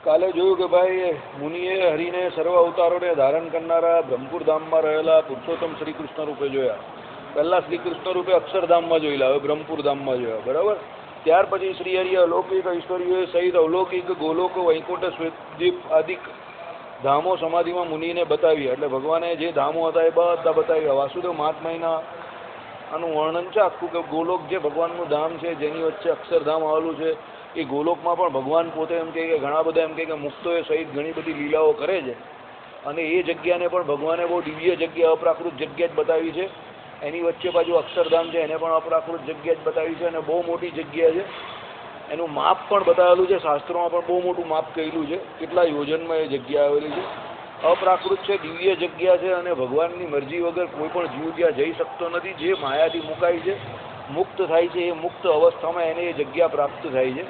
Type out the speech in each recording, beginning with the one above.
કાલે જોયું કે ભાઈ મુનિએ હરિને સર્વ અવતારોને ધારણ કરનારા બ્રહ્મપુર ધામમાં રહેલા પુરુષોત્તમ શ્રી કૃષ્ણ રૂપે જોયા. પહેલાં શ્રી કૃષ્ણ રૂપે અક્ષરધામમાં જોયેલા, હવે બ્રહ્મપુર ધામમાં જોયા. બરાબર. ત્યાર પછી શ્રી હરિએ અલૌકિક ઐશ્વર્ય સહિત અવલૌકિક ગોલોક વૈકુંઠ શ્વેતદ્વીપ આદિ ધામો સમાધિમાં મુનિને બતાવ્યા. એટલે ભગવાને જે ધામો હતા એ બધા બતાવ્યા. વાસુદેવ મહાત્માના આનું વર્ણન છે આખું, કે ગોલોક જે ભગવાનનું ધામ છે જેની વચ્ચે અક્ષરધામ આવેલું છે, એ ગોલોકમાં પણ ભગવાન પોતે એમ કહે કે ઘણા બધા એમ કે મુક્તોએ સહિત ઘણી બધી લીલાઓ કરે છે, અને એ જગ્યાને પણ ભગવાને બહુ દિવ્ય જગ્યા, અપ્રાકૃત જગ્યા જ બતાવી છે. એની વચ્ચે બાજુ અક્ષરધામ છે, એને પણ અપ્રાકૃત જગ્યા જ બતાવી છે, અને બહુ મોટી જગ્યા છે. એનું માપ પણ બતાવેલું છે, શાસ્ત્રોમાં પણ બહુ મોટું માપ કહેલું છે, કેટલા યોજનમાં એ જગ્યા આવેલી છે. અપ્રાકૃત છે, દિવ્ય જગ્યા છે, અને ભગવાનની મરજી વગર કોઈ પણ જીવ ત્યાં જઈ શકતો નથી. જે માયાથી મુકાય છે, મુક્ત થાય છે, એ મુક્ત અવસ્થામાં એને એ જગ્યા પ્રાપ્ત થાય છે.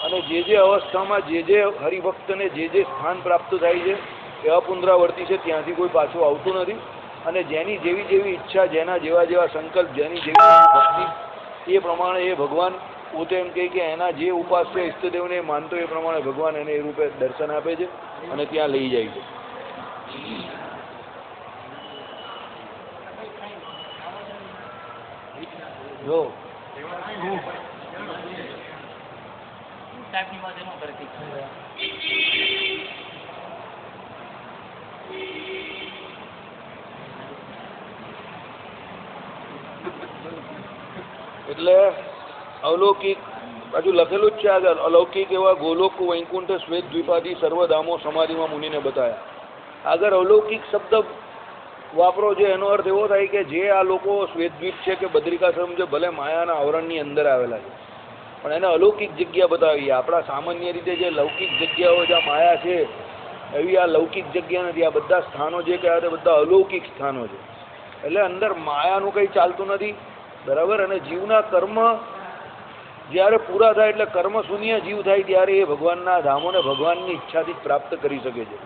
અને જે અવસ્થામાં જે હરિભક્તને જે સ્થાન પ્રાપ્ત થાય છે એ અપુનરાવર્તી છે, ત્યાંથી કોઈ પાછું આવતું નથી. અને જેની જેવી જેવી ઈચ્છા, જેના જેવા જેવા સંકલ્પ, જેની જેવી ભક્તિ, એ પ્રમાણે એ ભગવાન પોતે એમ કહે કે એના જે ઉપાસ્ય ઈષ્ટદેવને માનતો એ પ્રમાણે ભગવાન એને એ રૂપે દર્શન આપે છે અને ત્યાં લઈ જાય છે. જો એટલે અલૌકિક બાજુ લખેલું જ છે આગળ, અલૌકિક એવા ગોલોક વૈકુંઠ શ્વેત દ્વીપાદી સર્વધામો સમાધિમાં મુનિને બતાવ્યા. આગળ અલૌકિક શબ્દ વાપરો છે, એનો અર્થ એવો થાય કે જે આ લોકો શ્વેતદ્વીપ છે કે બદ્રિકાશ્રમ છે, ભલે માયાના આવરણની અંદર આવેલા છે, પણ એને અલૌકિક જગ્યા બતાવી. આપણા સામાન્ય રીતે જે લૌકિક જગ્યાઓ જ્યાં માયા છે, એવી આ લૌકિક જગ્યા નથી. આ બધા સ્થાનો જે કહેવાય તે બધા અલૌકિક સ્થાનો છે. એટલે અંદર માયાનું કંઈ ચાલતું નથી. બરાબર. અને જીવના કર્મ જ્યારે પૂરા થાય, એટલે કર્મ શૂન્ય જીવ થાય, ત્યારે એ ભગવાનના ધામોને ભગવાનની ઈચ્છાથી જ પ્રાપ્ત કરી શકે છે.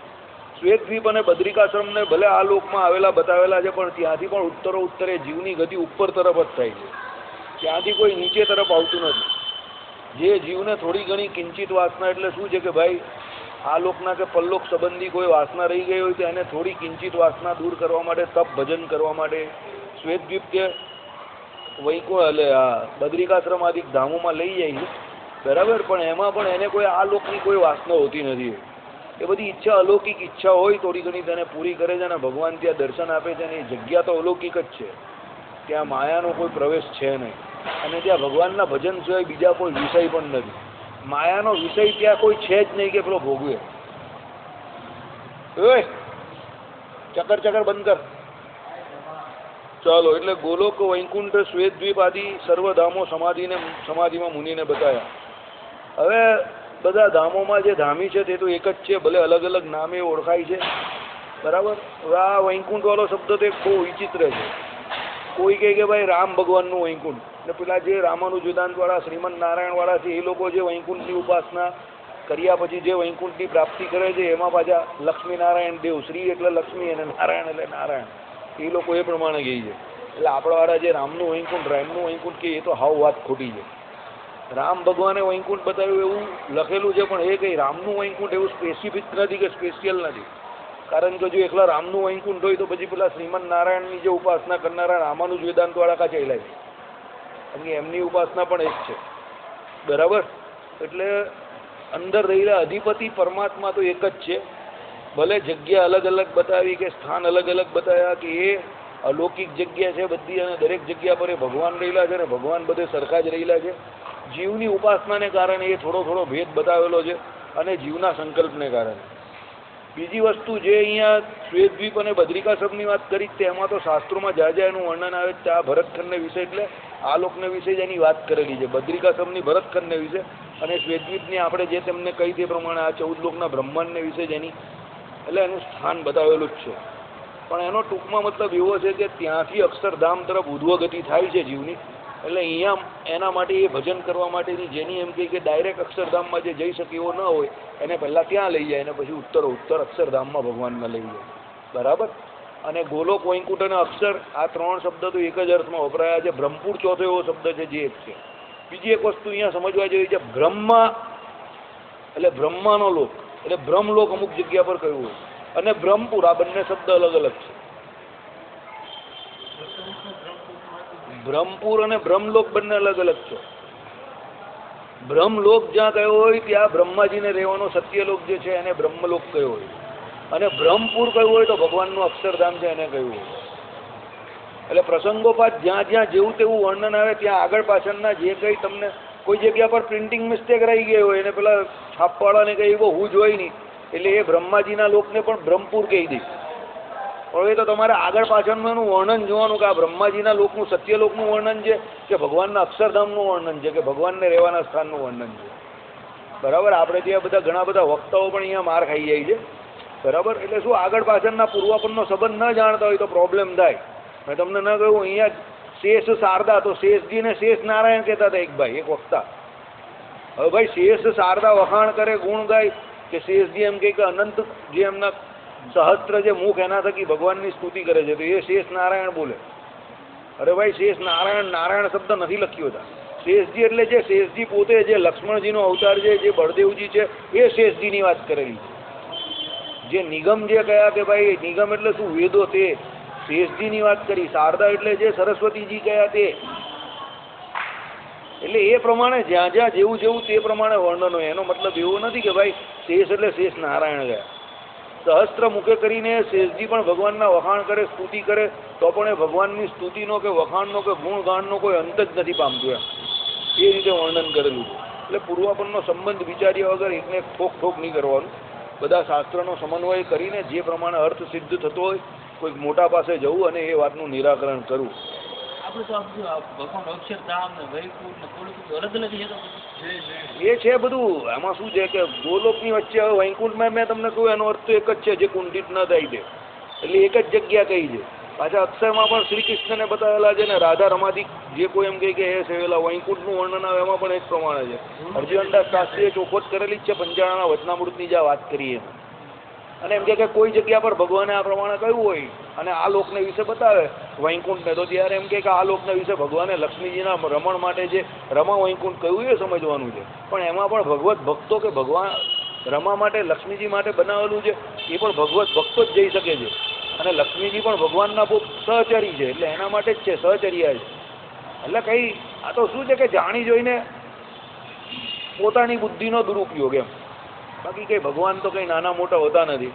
શ્વેતદ્વીપ અને બદ્રિકાશ્રમને ભલે આ લોકમાં આવેલા બતાવેલા છે, પણ ત્યાંથી પણ ઉત્તરે જીવની ગતિ ઉપર તરફ જ થાય છે. ત્યાંથી કોઈ નીચે તરફ આવતું નથી. જે જીવને થોડી ઘણી કિંચિત વાસના, એટલે શું છે કે ભાઈ આ લોકના કે પલ્લોક સંબંધી કોઈ વાસના રહી ગઈ હોય તો એને થોડી કિંચિત વાસના દૂર કરવા માટે, તપ ભજન કરવા માટે શ્વેતદ્વીપ કે એટલે આ બદ્રિકાશ્રમ આદિ ધામોમાં લઈ જાય છે. બરાબર. પણ એમાં પણ એને કોઈ આ લોકની કોઈ વાસના હોતી નથી. એ બધી ઈચ્છા અલૌકિક ઈચ્છા હોય થોડી ઘણી તેને પૂરી કરે છે, અને ભગવાન ત્યાં દર્શન આપે છે. અને એ જગ્યા તો અલૌકિક જ છે, ત્યાં માયાનો કોઈ પ્રવેશ છે નહીં. અને ત્યાં ભગવાનના ભજન સિવાય બીજા કોઈ વિષય પણ નથી. માયાનો વિષય ત્યાં કોઈ છે જ નહીં કે પેલો ભોગવે. ચક્કર ચક્કર બંધ કર. ચાલો. એટલે ગોલોક વૈકુંઠ શ્વેતદ્વીપ આદિ સર્વધામો સમાધિમાં મુનિને બતાવ્યા. હવે બધા ધામોમાં જે ધામી છે તે તો એક જ છે, ભલે અલગ અલગ નામે ઓળખાય છે. બરાબર. આ વૈકુંઠ વાળો શબ્દ તો એક બહુ વિચિત્ર છે. કોઈ કહે કે ભાઈ રામ ભગવાનનું વૈકુંઠ, ને પેલા જે રામાનુજ વેદાંત વાળા, શ્રીમદ નારાયણ વાળા છે, એ લોકો જે વૈકુંઠની ઉપાસના કર્યા પછી જે વૈકુંઠની પ્રાપ્તિ કરે છે, એમાં પાછા લક્ષ્મી નારાયણ દેવ, શ્રી એટલે લક્ષ્મી અને નારાયણ એટલે નારાયણ, એ લોકો એ પ્રમાણે કહે છે. એટલે આપણાવાળા જે રામનું વૈકુંઠ કે એ તો હાવ વાત ખોટી છે. રામ ભગવાને વૈકુંઠ બતાવ્યું એવું લખેલું છે, પણ એ કંઈ રામનું વૈકુંઠ એવું સ્પેસિફિક નથી કે સ્પેશિયલ નથી. કારણ કે જો એકલા રામનું વૈકુંઠ હોય તો પછી પેલા શ્રીમદ નારાયણની જે ઉપાસના કરનારા રામાનુજ વેદાંતવાળા કા ચાલ્યા છે, કારણ કે એમની ઉપાસના પણ એક છે. બરાબર. એટલે અંદર રહેલા અધિપતિ પરમાત્મા તો એક જ છે. ભલે જગ્યા અલગ અલગ બતાવી કે સ્થાન અલગ અલગ બતાવ્યા, કે એ અલૌકિક જગ્યા છે બધી, અને દરેક જગ્યા પર એ ભગવાન રહેલા છે, અને ભગવાન બધે સરખા જ રહેલા છે. જીવની ઉપાસનાને કારણે એ થોડો થોડો ભેદ બતાવેલો છે, અને જીવના સંકલ્પને કારણે. બીજી વસ્તુ જે અહીંયા શ્વેતદ્વીપ અને બદ્રિકાશ્રમની વાત કરી, તેમાં તો શાસ્ત્રોમાં જ્યાં જ્યાં એનું વર્ણન આવે છે, આ ભરતખંડને વિશે, એટલે આ લોકને વિશે જ એની વાત કરેલી છે. બદ્રિકાશ્રમની ભરતખંડને વિશે, અને શ્વેતદ્વીપની આપણે જે તેમને કહી તે પ્રમાણે આ 14 લોકના બ્રહ્માંડને વિશે જ એની, એટલે એનું સ્થાન બતાવેલું જ છે. પણ એનો ટૂંકમાં મતલબ એવો છે કે ત્યાંથી અક્ષરધામ તરફ ઉધ્વગતિ થાય છે જીવની. એટલે અહીંયા એના માટે એ ભજન કરવા માટેની, જેની એમ કે ડાયરેક્ટ અક્ષરધામમાં જે જઈ શકે એવો ન હોય, એને પહેલાં ત્યાં લઈ જાય, અને પછી ઉત્તર અક્ષરધામમાં ભગવાનમાં લઈ જાય. બરાબર. અને ગોલોક વૈકુંઠ અને અક્ષર, આ 3 શબ્દ તો એક જ અર્થમાં વપરાયા છે. બ્રહ્મપુર ચોથો એવો શબ્દ છે જે એક છે. બીજી એક વસ્તુ અહીંયા સમજવા જેવી છે, બ્રહ્મા એટલે બ્રહ્માનો લોક એટલે બ્રહ્મલોક અમુક જગ્યા પર કહ્યું હોય, અને બ્રહ્મપુર, આ બંને શબ્દ અલગ અલગ છે. બ્રહ્મપુર અને બ્રહ્મલોક બંને અલગ અલગ છે. બ્રહ્મલોક જ્યાં કયો હોય ત્યાં બ્રહ્માજીને રહેવાનો સત્યલોક જે છે એને બ્રહ્મલોક કયો હોય, અને બ્રહ્મપુર કયું હોય તો ભગવાનનું અક્ષરધામ છે એને કહ્યું હોય. એટલે પ્રસંગોપાત જ્યાં જ્યાં જેવું તેવું વર્ણન આવે ત્યાં આગળ પાછળના જે કંઈ તમને કોઈ જગ્યા પર પ્રિન્ટિંગ મિસ્ટેક રહી ગઈ હોય એને પેલા છાપવાળાને કંઈ એવો હું જોઈ નહીં એટલે એ બ્રહ્માજીના લોકને પણ બ્રહ્મપુર કહી દે. હવે તો તમારે આગળ પાછળનું એનું વર્ણન જોવાનું કે આ બ્રહ્માજીના લોકનું સત્યલોકનું વર્ણન છે કે ભગવાનના અક્ષરધામનું વર્ણન છે કે ભગવાનને રહેવાના સ્થાનનું વર્ણન છે. બરાબર. આપણે ત્યાં બધા ઘણા બધા વક્તાઓ પણ અહીંયા માર ખાઈ જાય છે. બરાબર. એટલે શું આગળ પાછળના પૂર્વાપરનો સંબંધ ન જાણતા હોય તો પ્રોબ્લેમ થાય. મેં તમને ન કહ્યું અહીંયા શેષ શારદા, તો શેષજીને શેષ નારાયણ કહેતા હતા એક ભાઈ, એક વક્તા. હવે ભાઈ શેષ શારદા વખાણ કરે, ગુણ ગાય, કે શેષજી એમ કહે કે અનંત જે એમના સહસ્ત્ર જે મુખ એના થકી ભગવાનની સ્તુતિ કરે છે તો એ શેષ નારાયણ બોલે. અરે ભાઈ શેષ નારાયણ, નારાયણ શબ્દ નથી લખ્યો હતા. શેષજી એટલે જે શેષજી પોતે જે લક્ષ્મણજીનો અવતાર છે, જે બળદેવજી છે, એ શેષજીની વાત કરેલી છે. જે નિગમ જે કયા કે ભાઈ નિગમ એટલે શું વેદો, તે શેષજીની વાત કરી. શારદા એટલે જે સરસ્વતીજી કયા તે. એટલે એ પ્રમાણે જ્યાં જ્યાં જેવું જેવું તે પ્રમાણે વર્ણન હોય. એનો મતલબ એવો નથી કે ભાઈ શેષ એટલે શેષ નારાયણ ગયા. સહસ્ત્ર મુખે કરીને શેષજી પણ ભગવાનના વખાણ કરે, સ્તુતિ કરે તો પણ એ ભગવાનની સ્તુતિનો કે વખાણનો કે ગુણગાનનો કોઈ અંત જ નથી પામતું એમ. એ રીતે વર્ણન કરેલું છે. એટલે પૂર્વાપરનો સંબંધ વિચાર્યા વગર એકને ઠોક નહીં કરવાનું. બધા શાસ્ત્રનો સમન્વય કરીને જે પ્રમાણે અર્થ સિદ્ધ થતો હોય કોઈક મોટા પાસે જવું અને એ વાતનું નિરાકરણ કરવું. એ છે બધું. આમાં શું છે કે ગોલોકની વચ્ચે હવે વૈકુંઠમાં મેં તમને કહ્યું એનો અર્થ તો એક જ છે, જે કુંઠિત ન થાય તે. એટલે એક જ જગ્યા કઈ છે. પાછા અક્ષરમાં પણ શ્રી કૃષ્ણને બતાવેલા છે ને રાધા રમાથી જે કોઈ એમ કહે કે એ સેવેલા વૈકુંઠનું વર્ણન આવે એમાં પણ એ જ પ્રમાણે છે. અર્જુનદાસ શાસ્ત્રીએ ચોખોટ કરેલી જ છે પંચાળાના વચનામૃતની જ્યાં વાત કરીએ. અને એમ કે કોઈ જગ્યા પર ભગવાને આ પ્રમાણે કહ્યું હોય અને આ લોકને વિશે બતાવે વૈકુંઠને, તો ત્યારે એમ કે આ લોકને વિશે ભગવાને લક્ષ્મીજીના રમણ માટે જે રમા વૈકુંઠ કહ્યું એ સમજવાનું છે. પણ એમાં પણ ભગવત ભક્તો કે ભગવાન રમા માટે લક્ષ્મીજી માટે બનાવેલું છે એ પણ ભગવત ભક્તો જ જઈ શકે છે. અને લક્ષ્મીજી પણ ભગવાનના બહુ સહચરી છે એટલે એના માટે જ છે, સહચર્યા છે. એટલે કંઈ આ તો શું છે કે જાણી જોઈને પોતાની બુદ્ધિનો દુરુપયોગ એમ. બાકી કંઈ ભગવાન તો કંઈ નાના મોટા હોતા નથી.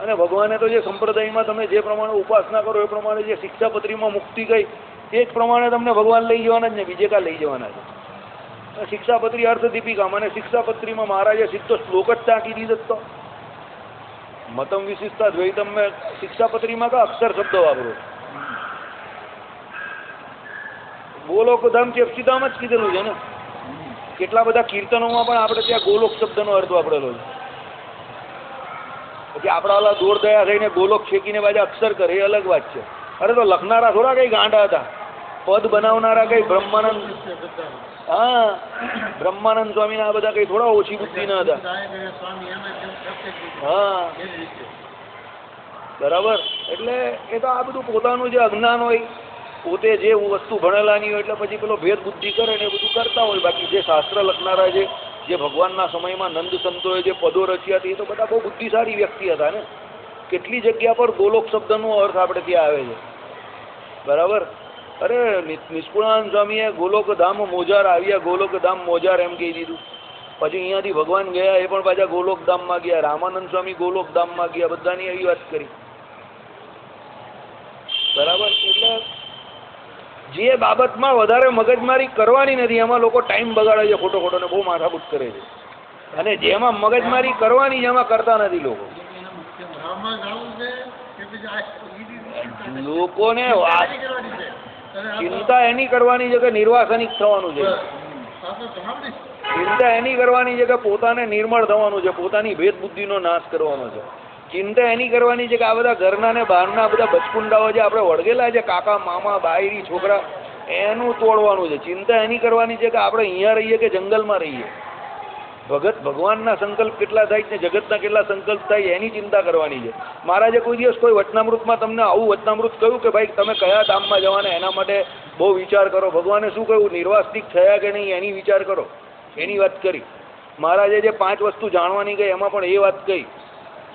અને ભગવાને તો જે સંપ્રદાયમાં તમે જે પ્રમાણે ઉપાસના કરો એ પ્રમાણે જે શિક્ષાપત્રીમાં મુક્તિ ગઈ એ જ પ્રમાણે તમને ભગવાન લઈ જવાના જ ને, બીજે કાં લઈ જવાના છે. શિક્ષાપત્રી અર્થ દીપિકા અને શિક્ષાપત્રીમાં મહારાજે સીધો શ્લોક જ ટાંકી દીધો તો મતમ વિશિષ્ટા દ્વૈતમ મેં શિક્ષાપત્રીમાં કા અક્ષર શબ્દ વાપરો. ગોલોકધામ ચેપસીધામ જ કીધેલું છે ને. કેટલા બધા કીર્તનોમાં પણ આપણે ત્યાં ગોલોક શબ્દનો અર્થ વાપરેલો છે. પછી આપણા ઓલા દોર દયા થઈને ગોલોક છેકીને પાછા અક્ષર કરે એ અલગ વાત છે. અરે તો લખનારા થોડા કઈ ગાંડા હતા, પદ બનાવનારા કઈ બ્રહ્માનંદ, હા બ્રહ્માનંદ સ્વામીના આ બધા કઈ થોડા ઓછી બુદ્ધિ ના હતા. હા બરાબર. એટલે એ તો આ બધું પોતાનું જે અજ્ઞાન હોય, પોતે જે વસ્તુ ભણેલા નહીં હોય એટલે પછી પેલો ભેદ બુદ્ધિ કરે ને એ બધું કરતા હોય. બાકી જે શાસ્ત્ર લખનારા છે, જે ભગવાનના સમયમાં નંદ સંતોએ જે પદો રચ્યા હતા એ તો બધા બહુ બુદ્ધિશાળી વ્યક્તિ હતા ને. કેટલી જગ્યા પર ગોલોક શબ્દનો અર્થ આપણે ત્યાં આવે છે. બરાબર. અરે નિષ્કુળાનંદ સ્વામીએ ગોલોકધામ મોજાર આવ્યા, ગોલોકધામ મોજાર એમ કહી દીધું. પછી અહીંયાથી ભગવાન ગયા એ પણ પાછા ગોલોકધામમાં ગયા. રામાનંદ સ્વામી ગોલોકધામમાં ગયા. બધાની એવી વાત કરી. બરાબર. એટલે જે બાબતમાં વધારે મગજમારી કરવાની નથી એમાં લોકો ટાઈમ બગાડે છે ખોટો ખોટો ને બહુ માથાકૂટ કરે છે. અને જેમાં મગજમારી કરવાની છે એમાં કરતા નથી લોકો. લોકોને ચિંતા એની કરવાની છે કે નિર્વાસનિક થવાનું છે. ચિંતા એની કરવાની છે કે પોતાને નિર્મળ થવાનું છે, પોતાની ભેદ બુદ્ધિનો નાશ કરવાનો છે. ચિંતા એની કરવાની છે કે આ બધા ઘરના ને બહારના બધા બચકુંડાઓ જે આપણે વળગેલા છે, કાકા મામા બાયરી છોકરા, એનું તોડવાનું છે. ચિંતા એની કરવાની છે કે આપણે અહીંયા રહીએ કે જંગલમાં રહીએ. ભગવાનના સંકલ્પ કેટલા થાય ને જગતના કેટલા સંકલ્પ થાય એની ચિંતા કરવાની છે. મહારાજે કોઈ દિવસ કોઈ વચનામૃતમાં તમને આવું વચનામૃત કહ્યું કે ભાઈ તમે કયા ધામમાં જવાના એના માટે બહુ વિચાર કરો. ભગવાને શું કહ્યું? નિર્વાસ્તિક થયા કે નહીં એની વિચાર કરો, એની વાત કરી. મહારાજે જે 5 વસ્તુ જાણવાની કહી એમાં પણ એ વાત કહી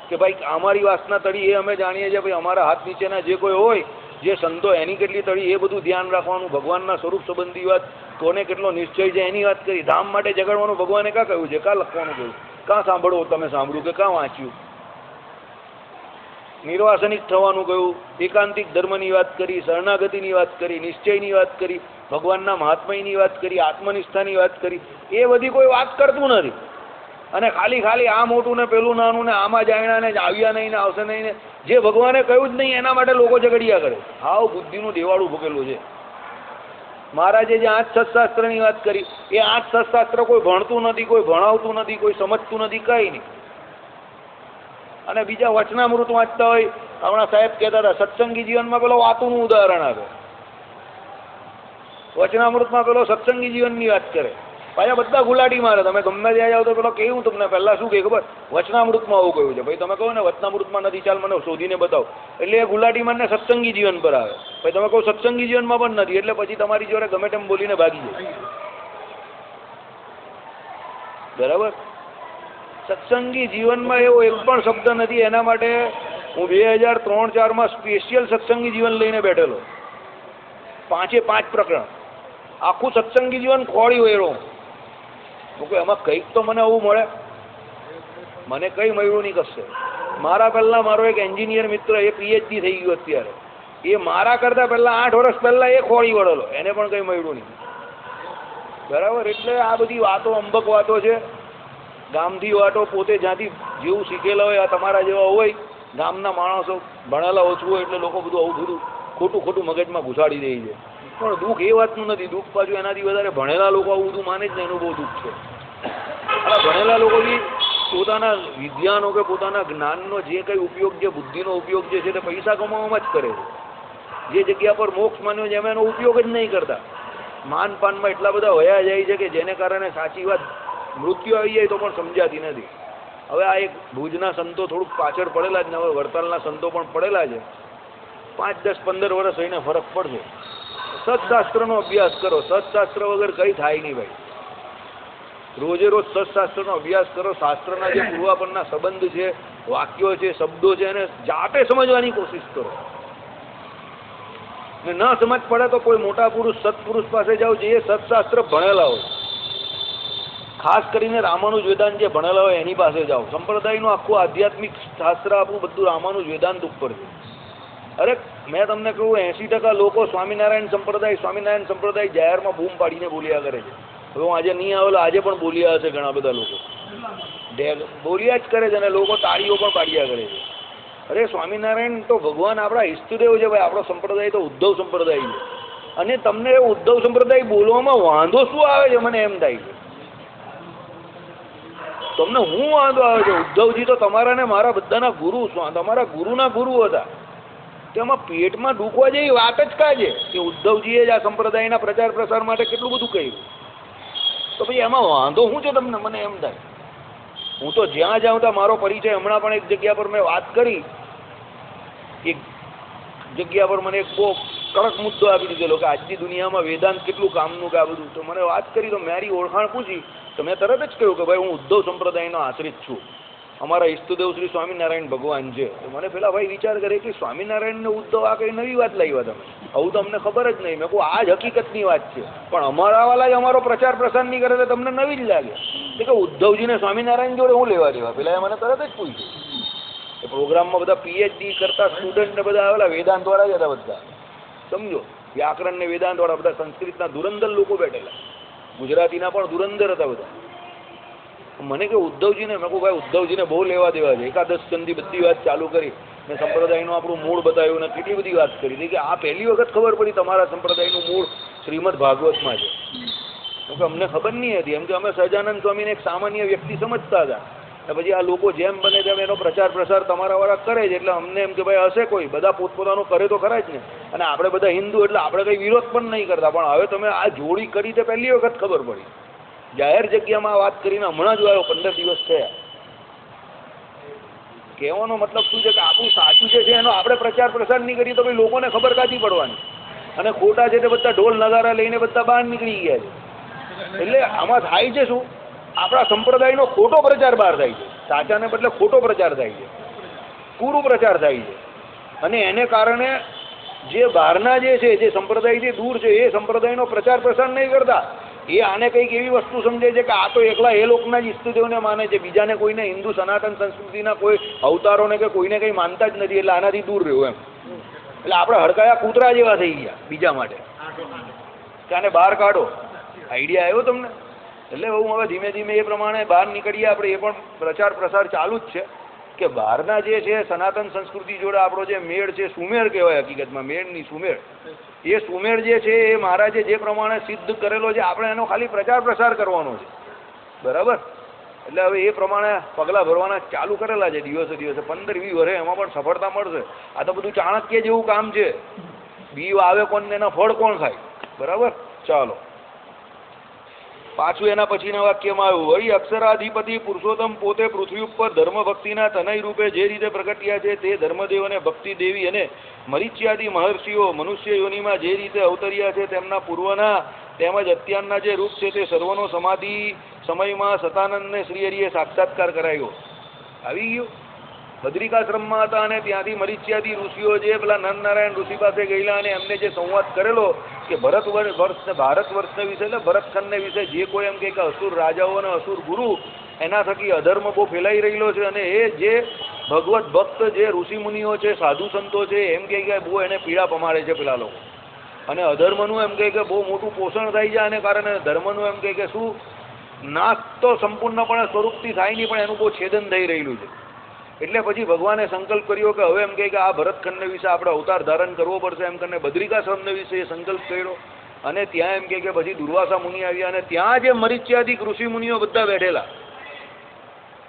કે ભાઈ અમારી વાસના તળી એ અમે જાણીએ છીએ, ભાઈ અમારા હાથ નીચેના જે કોઈ હોય જે સંતો એની કેટલી તળી એ બધું ધ્યાન રાખવાનું, ભગવાનના સ્વરૂપ સંબંધી વાત, કોને કેટલો નિશ્ચય છે એની વાત કરી. ધામ માટે ઝઘડવાનું ભગવાને કાં કહ્યું છે, કાં લખવાનું કહ્યું, કાં સાંભળો તમે સાંભળ્યું કે કાં વાંચ્યું. નિર્વાસનિક થવાનું કહ્યું, એકાંતિક ધર્મની વાત કરી, શરણાગતિની વાત કરી, નિશ્ચયની વાત કરી, ભગવાનના મહાત્મયની વાત કરી, આત્મનિષ્ઠાની વાત કરી. એ બધી કોઈ વાત કરતું નથી. અને ખાલી આ મોટું ને પેલું નાનું ને આમાં જાણ્યા ને આવ્યા નહીં ને આવશે નહીં ને જે ભગવાને કહ્યું જ નહીં એના માટે લોકો ઝઘડિયા કરે. હાવ બુદ્ધિનું દેવાળું ભૂકેલું છે. મહારાજે જે 8 સત્શાસ્ત્રની વાત કરી એ 8 સત્શાસ્ત્ર કોઈ ભણતું નથી, કોઈ ભણાવતું નથી, કોઈ સમજતું નથી, કંઈ નહીં. અને બીજા વચનામૃત વાંચતા હોય. હમણાં સાહેબ કહેતા હતા સત્સંગી જીવનમાં પેલો વાતુનું ઉદાહરણ આપે, વચનામૃતમાં પેલો સત્સંગી જીવનની વાત કરે. પાછા બધા ગુલાટી મારે. તમે ગમે ત્યાં જાઓ તો પેલો કેવું તમને પહેલાં શું કહે ખબર, વચનામૃતમાં આવું કહ્યું છે. ભાઈ તમે કહો ને વચનામૃતમાં નથી, ચાલ મને શોધીને બતાવો, એટલે એ ગુલાટી મારને સત્સંગી જીવન પર આવે. ભાઈ તમે કહો સત્સંગી જીવનમાં પણ નથી, એટલે પછી તમારી જોડે ગમે તેમ બોલીને ભાગી જાય. બરાબર. સત્સંગી જીવનમાં એવો એક પણ શબ્દ નથી. એના માટે હું 2003-04 સ્પેશિયલ સત્સંગી જીવન લઈને બેઠેલો. 5 પ્રકરણ આખું સત્સંગી જીવન ખોળ્યું એરો. એમાં કંઈક તો મને આવું મળે, મને કંઈ મળ્યું નહીં કશે. મારા પહેલાં મારો એક એન્જિનિયર મિત્ર એ PhD થઈ ગયો અત્યારે, એ મારા કરતાં પહેલાં 8 વર્ષ પહેલાં એ ખોળી વળેલો, એને પણ કંઈ મળ્યું નહીં. બરાબર. એટલે આ બધી વાતો અંબક વાતો છે, ગામથી વાતો. પોતે જ્યાંથી જેવું શીખેલા હોય આ તમારા જેવા હોય ગામના માણસો ભણેલા ઓછું હોય એટલે લોકો બધું આવું બધું ખોટું મગજમાં ઘુસાડી દે છે. પણ દુઃખ એ વાતનું નથી. દુઃખ પાછું એનાથી વધારે ભણેલા લોકો આવું બધું માને જ ને એનું બહુ દુઃખ છે. આ ભણેલા લોકો બી પોતાના વિજ્ઞાનો કે પોતાના જ્ઞાનનો જે કંઈ ઉપયોગ છે, બુદ્ધિનો ઉપયોગ જે છે તે પૈસા કમાવામાં જ કરે છે. જે જગ્યા પર મોક્ષ માન્યો છે એમાં એનો ઉપયોગ જ નહીં કરતા. માનપાનમાં એટલા બધા વયા જાય છે કે જેને કારણે સાચી વાત મૃત્યુ આવી જાય તો પણ સમજાતી નથી. હવે આ એક ભુજના સંતો થોડુંક પાછળ પડેલા જ ને, હવે વડતાલના સંતો પણ પડેલા છે. 5, 10, 15 વર્ષ રહીને ફરક પડશે. સત્શાસ્ત્રનો અભ્યાસ કરો. સત્શાસ્ત્ર વગર કંઈ થાય નહીં ભાઈ. રોજે રોજ સત્શાસ્ત્રનો અભ્યાસ કરો. શાસ્ત્રના જે પૂર્વાપરના સંબંધ છે, વાક્યો છે, શબ્દો છે એને જાતે સમજવાની કોશિશ કરો. ને ન સમજ પડે તો કોઈ મોટા પુરુષ સત્પુરુષ પાસે જાઓ જે સત્શાસ્ત્ર ભણેલા હોય. ખાસ કરીને રામાનુજ વેદાંત જે ભણેલા હોય એની પાસે જાઓ. સંપ્રદાયનું આખું આધ્યાત્મિક શાસ્ત્ર આપણું બધું રામાનુજ વેદાંત ઉપર છે. અરે મેં તમને કહું 80% લોકો સ્વામિનારાયણ સંપ્રદાય જાહેરમાં બૂમ પાડીને બોલ્યા કરે છે. હવે હું આજે નહીં આવેલો, આજે પણ બોલ્યા હશે ઘણા બધા લોકો, બોલ્યા જ કરે છે અને લોકો તાળીઓ પણ પાડ્યા કરે છે. અરે સ્વામિનારાયણ તો ભગવાન આપણા ઈષ્ટદેવ છે ભાઈ. આપણો સંપ્રદાય તો ઉદ્ધવ સંપ્રદાય છે. અને તમને ઉદ્ધવ સંપ્રદાય બોલવામાં વાંધો શું આવે છે મને એમ થાય છે. તમને હું વાંધો આવે છે? ઉદ્ધવજી તો તમારા ને મારા બધાના ગુરુ, તમારા ગુરુના ગુરુ હતા. તેમાં પેટમાં દુખવા જેવી વાત જ કાં છે કે ઉદ્ધવજીએ જ આ સંપ્રદાયના પ્રચાર પ્રસાર માટે કેટલું બધું કર્યું. તો ભાઈ એમાં વાંધો શું છે તમને, મને એમ થાય. હું તો જ્યાં જાઉં ત્યાં મારો પરિચય, હમણાં પણ એક જગ્યા પર મેં વાત કરી, એક જગ્યા પર મને એક બહુ કડક મુદ્દો આપી દીધેલો કે આજની દુનિયામાં વેદાંત કેટલું કામનું કે આ બધું. તો મને વાત કરી તો મારી ઓળખાણ પૂછી તો મેં તરત જ કહ્યું કે ભાઈ હું ઉદ્ધવ સંપ્રદાયનો આશ્રિત છું. અમારા ઈષ્ટદેવ શ્રી સ્વામિનારાયણ ભગવાન છે. તો મને પેલા ભાઈ વિચાર કરે કે સ્વામિનારાયણ ને ઉદ્ધવ આ કઈ નવી વાત લાવ્યા તમે, આવું તો અમને ખબર જ નહીં. મેં કહું આ જ હકીકતની વાત છે, પણ અમારા વાળા જ અમારો પ્રચાર પ્રસાર નહીં કરે તો તમને નવી જ લાગે. એટલે કે ઉદ્ધવજીને સ્વામિનારાયણ જોડે હું લેવા દેવા? પેલા એ મને તરત જ પૂછ્યું. એ પ્રોગ્રામમાં બધા PhD કરતા સ્ટુડન્ટ ને બધા આવેલા, વેદાંત વાળા જ હતા બધા. સમજો, વ્યાકરણ ને વેદાંત વાળા બધા, સંસ્કૃતના ધુરંધર લોકો બેઠેલા, ગુજરાતીના પણ ધુરંધર હતા બધા. મને કે ઉદ્ધવજીને, મેં કહું ભાઈ ઉદ્ધવજીને બહુ લેવા દેવા છે. એકાદશ સ્કંદી બધી વાત ચાલુ કરી, મેં સંપ્રદાયનું આપણું મૂળ બતાવ્યું ને કેટલી બધી વાત કરી હતી કે આ પહેલી વખત ખબર પડી તમારા સંપ્રદાયનું મૂળ શ્રીમદ ભાગવતમાં છે. કે અમને ખબર નહીં હતી. એમ કે અમે સહજાનંદ સ્વામીને એક સામાન્ય વ્યક્તિ સમજતા હતા. પછી આ લોકો જેમ બને તેમ એનો પ્રચાર પ્રસાર તમારા વાળા કરે છે એટલે અમને એમ કે ભાઈ હશે કોઈ, બધા પોતપોતાનું કરે તો ખરા જ ને. અને આપણે બધા હિન્દુ એટલે આપણે કંઈ વિરોધ પણ નહીં કરતા. પણ હવે તમે આ જોડી કરી તે પહેલી વખત ખબર પડી. જાહેર જગ્યામાં વાત કરીને હમણાં જ આવ્યો, 15 દિવસ થયા. કહેવાનો મતલબ શું છે કે આપણું સાચું છે એનો આપણે પ્રચાર પ્રસાર નહીં કરીએ તો ભાઈ લોકોને ખબર કાઢી પડવાની. અને ખોટા છે તે બધા ઢોલ નગારા લઈને બધા બહાર નીકળી ગયા છે. એટલે આમાં થાય છે શું, આપણા સંપ્રદાયનો ખોટો પ્રચાર બહાર થાય છે, સાચાને બદલે ખોટો પ્રચાર થાય છે, કુરુ પ્રચાર થાય છે. અને એને કારણે જે બહારના જે છે, જે સંપ્રદાયથી દૂર છે, એ સંપ્રદાયનો પ્રચાર પ્રસાર નહીં કરતા. એ આને કંઈક એવી વસ્તુ સમજે છે કે આ તો એકલા એ લોકના જ ઈષ્ટદેવને માને છે, બીજાને કોઈને હિન્દુ સનાતન સંસ્કૃતિના કોઈ અવતારોને કે કોઈને કંઈ માનતા જ નથી, એટલે આનાથી દૂર રહ્યું એમ. એટલે આપણે હડકાયા કૂતરા જેવા થઈ ગયા બીજા માટે, કે આને બહાર કાઢો. આઈડિયા આવ્યો તમને? એટલે હું હવે ધીમે ધીમે એ પ્રમાણે બહાર નીકળીએ આપણે. એ પણ પ્રચાર પ્રસાર ચાલુ જ છે કે બહારના જે છે સનાતન સંસ્કૃતિ જોડે આપણો જે મેળ છે, સુમેળ કહેવાય હકીકતમાં, મેળની સુમેળ. એ સુમેળ જે છે એ મહારાજે જે પ્રમાણે સિદ્ધ કરેલો છે, આપણે એનો ખાલી પ્રચાર પ્રસાર કરવાનો છે, બરાબર? એટલે હવે એ પ્રમાણે પગલાં ભરવાના ચાલુ કરેલા છે દિવસે દિવસે. 15-20 વર્ષે એમાં પણ સફળતા મળશે. આ તો બધું ચાણક્ય જેવું કામ છે. બી આવે કોણ ને એના ફળ કોણ ખાય, બરાબર? ચાલો પાછું એના પછીના વાક્યમાં આવ્યું, વળી અક્ષરાધિપતિ પુરુષોત્તમ પોતે પૃથ્વી ઉપર ધર્મ ભક્તિના તનય રૂપે જે રીતે પ્રગટ્યા છે, તે ધર્મદેવ અને ભક્તિ દેવી અને મરીચ્યાદી મહર્ષિઓ મનુષ્ય યોનિમાં જે રીતે અવતર્યા છે, તેમના પૂર્વના તેમજ અત્યારના જે રૂપ છે તે સર્વનો સમાધિ સમયમાં સતાનંદને શ્રીહરિએ સાક્ષાત્કાર કરાયો. આવી ગયું. બદ્રિકાશ્રમમાં હતા અને ત્યાંથી મરીચ્યાદી ઋષિઓ જે પેલા નરનારાયણ ઋષિ પાસે ગયેલા અને એમને જે સંવાદ કરેલો કે ભારત વર્ષને વિશે, એટલે ભરતખંડને વિશે જે કોઈ એમ કે અસુર રાજાઓ અને અસુર ગુરુ, એના થકી અધર્મ બહુ ફેલાઈ રહેલો છે અને એ જે ભગવત ભક્ત જે ઋષિમુનિઓ છે, સાધુ સંતો છે, એમ કે બહુ એને પીડા પમાડે છે પેલા લોકો. અને અધર્મનું એમ કે બહુ મોટું પોષણ થાય છે. આને કારણે ધર્મનું એમ કે શું નાશ તો સંપૂર્ણપણે સ્વરૂપથી થાય નહીં, પણ એનું બહુ છેદન થઈ રહેલું છે. એટલે પછી ભગવાને સંકલ્પ કર્યો કે હવે એમ કે આ ભરતખંડને વિશે આપણે અવતાર ધારણ કરવો પડશે એમ કરીને બદ્રિકાશ્રમને વિશે એ સંકલ્પ કર્યો. અને ત્યાં એમ કે પછી દુર્વાસા મુનિ આવ્યા અને ત્યાં જે મરીચ્યાદિક ઋષિ મુનિઓ બધા બેઠેલા,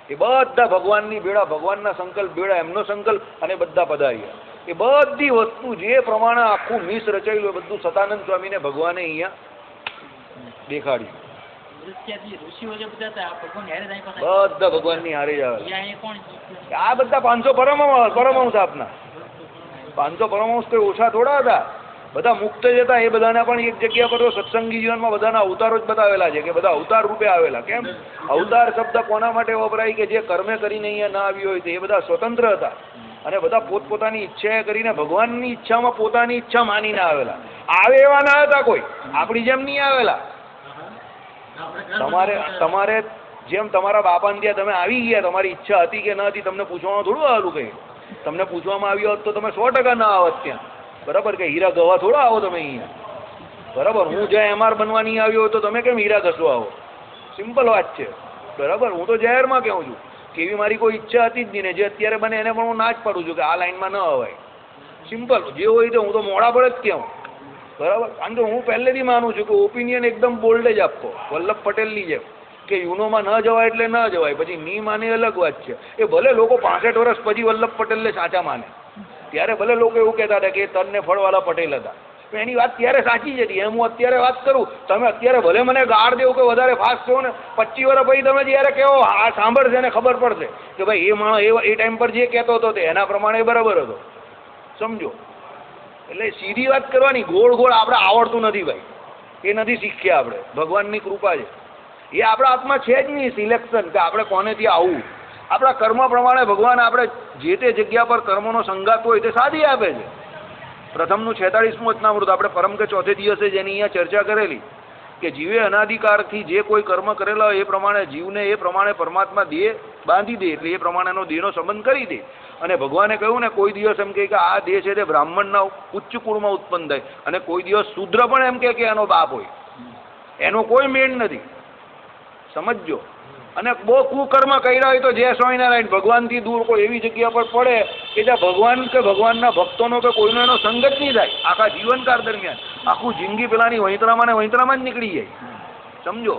એ બધા ભગવાનની બેડા, ભગવાનના સંકલ્પ બેડા, એમનો સંકલ્પ, અને બધા પધાર્યા. એ બધી વસ્તુ જે પ્રમાણે આખું મિસ રચાયેલું બધું સતાનંદ સ્વામીને ભગવાને અહીંયા દેખાડ્યું. બધા ભગવાનની હારે જ આવે. આ બધા 500 પરમહંસ આપના 500 પરમહંસ કોઈ ઓછા થોડા હતા. બધા મુક્ત જ હતા. એ બધાને પણ એક જગ્યા પર સત્સંગી જીવનમાં બધાના અવતારો જ બતાવેલા છે કે બધા અવતાર રૂપે આવેલા. કેમ? અવતાર શબ્દ કોના માટે વપરાય? કે જે કર્મે કરીને અહીંયા ના આવ્યો હોય તો એ બધા સ્વતંત્ર હતા અને બધા પોતપોતાની ઈચ્છા કરીને ભગવાનની ઈચ્છામાં પોતાની ઈચ્છા માનીને આવેલા. આવે એવા ના હતા કોઈ, આપણી જેમ નહીં આવેલા. તમારે જેમ તમારા બાપાને ત્યાં તમે આવી ગયા, તમારી ઈચ્છા હતી કે ન હતી, તમને પૂછવામાં થોડું આવેલું કંઈ. તમને પૂછવામાં આવ્યો હોત તો તમે 100% ના આવત ત્યાં, બરાબર? કે હીરા ગવા થોડા આવો તમે અહીંયા, બરાબર? હું જ્યાં એમઆર બનવા નહીં આવ્યો હોય તો તમે કેમ હીરા ઘસવા આવો? સિમ્પલ વાત છે, બરાબર? હું તો જાહેરમાં કહું છું કે એવી મારી કોઈ ઈચ્છા હતી જ નહીં ને જે અત્યારે બને એને પણ હું ના જ પાડું છું કે આ લાઈનમાં ન અવાય. સિમ્પલ જે હોય તો હું તો મોડા પર જ કહું, બરાબર? કારણ કે હું પહેલેથી માનું છું કે ઓપિનિયન એકદમ બોલ્ડ જ આપો, વલ્લભ પટેલની જેમ કે યુનોમાં ન જવાય એટલે ન જવાય, પછી ની માને અલગ વાત છે. એ ભલે લોકો 65 વર્ષ પછી વલ્લભ પટેલને સાચા માને, ત્યારે ભલે લોકો એવું કહેતા હતા કે તનને ફળવાળા પટેલ હતા, પણ એની વાત ત્યારે સાચી જ હતી. એમ હું અત્યારે વાત કરું, તમે અત્યારે ભલે મને ગાળ દેવું કે વધારે ફાસ્ટ છો ને, 25 વર્ષ પછી તમે જ્યારે કહો આ સાંભળશે ને ખબર પડશે કે ભાઈ એ માણસ એ ટાઈમ પર જે કહેતો હતો તે એના પ્રમાણે બરાબર હતો. સમજો? એટલે સીધી વાત કરવાની, ગોળ ગોળ આપણે આવડતું નથી ભાઈ, એ નથી શીખ્યા આપણે. ભગવાનની કૃપા છે, એ આપણા હાથમાં છે જ નહીં સિલેક્શન કે આપણે કોને ત્યાં આવવું. આપણા કર્મ પ્રમાણે ભગવાન આપણે જે તે જગ્યા પર કર્મનો સંગાત હોય તે સાધી આપે છે. પ્રથમનું 46મું વચનામૃત આપણે પરમ કે ચોથે દિવસે જેની અહીંયા ચર્ચા કરેલી કે જીવે અનાધિકારથી જે કોઈ કર્મ કરેલા હોય એ પ્રમાણે જીવને એ પ્રમાણે પરમાત્મા દેહ બાંધી દે, એટલે એ પ્રમાણેનો દેહનો સંબંધ કરી દે. અને ભગવાને કહ્યું ને કોઈ દિવસ એમ કે આ દેહ છે તે બ્રાહ્મણના ઉચ્ચ કુળમાં ઉત્પન્ન થાય, અને કોઈ દિવસ શૂદ્ર પણ એમ કે એનો બાપ હોય, એનો કોઈ મેળ નથી. સમજો? અને બહુ કુકર્મ કર્યા હોય તો જય સ્વામિનારાયણ ભગવાનથી દૂર કોઈ એવી જગ્યા પર પડે કે જ્યાં ભગવાન કે ભગવાનના ભક્તોનો કે કોઈનો એનો સંગત નહીં થાય આખા જીવનકાળ દરમિયાન. આખું જિંદગી પેલાની વહીતરામાં જ નીકળી જાય. સમજો?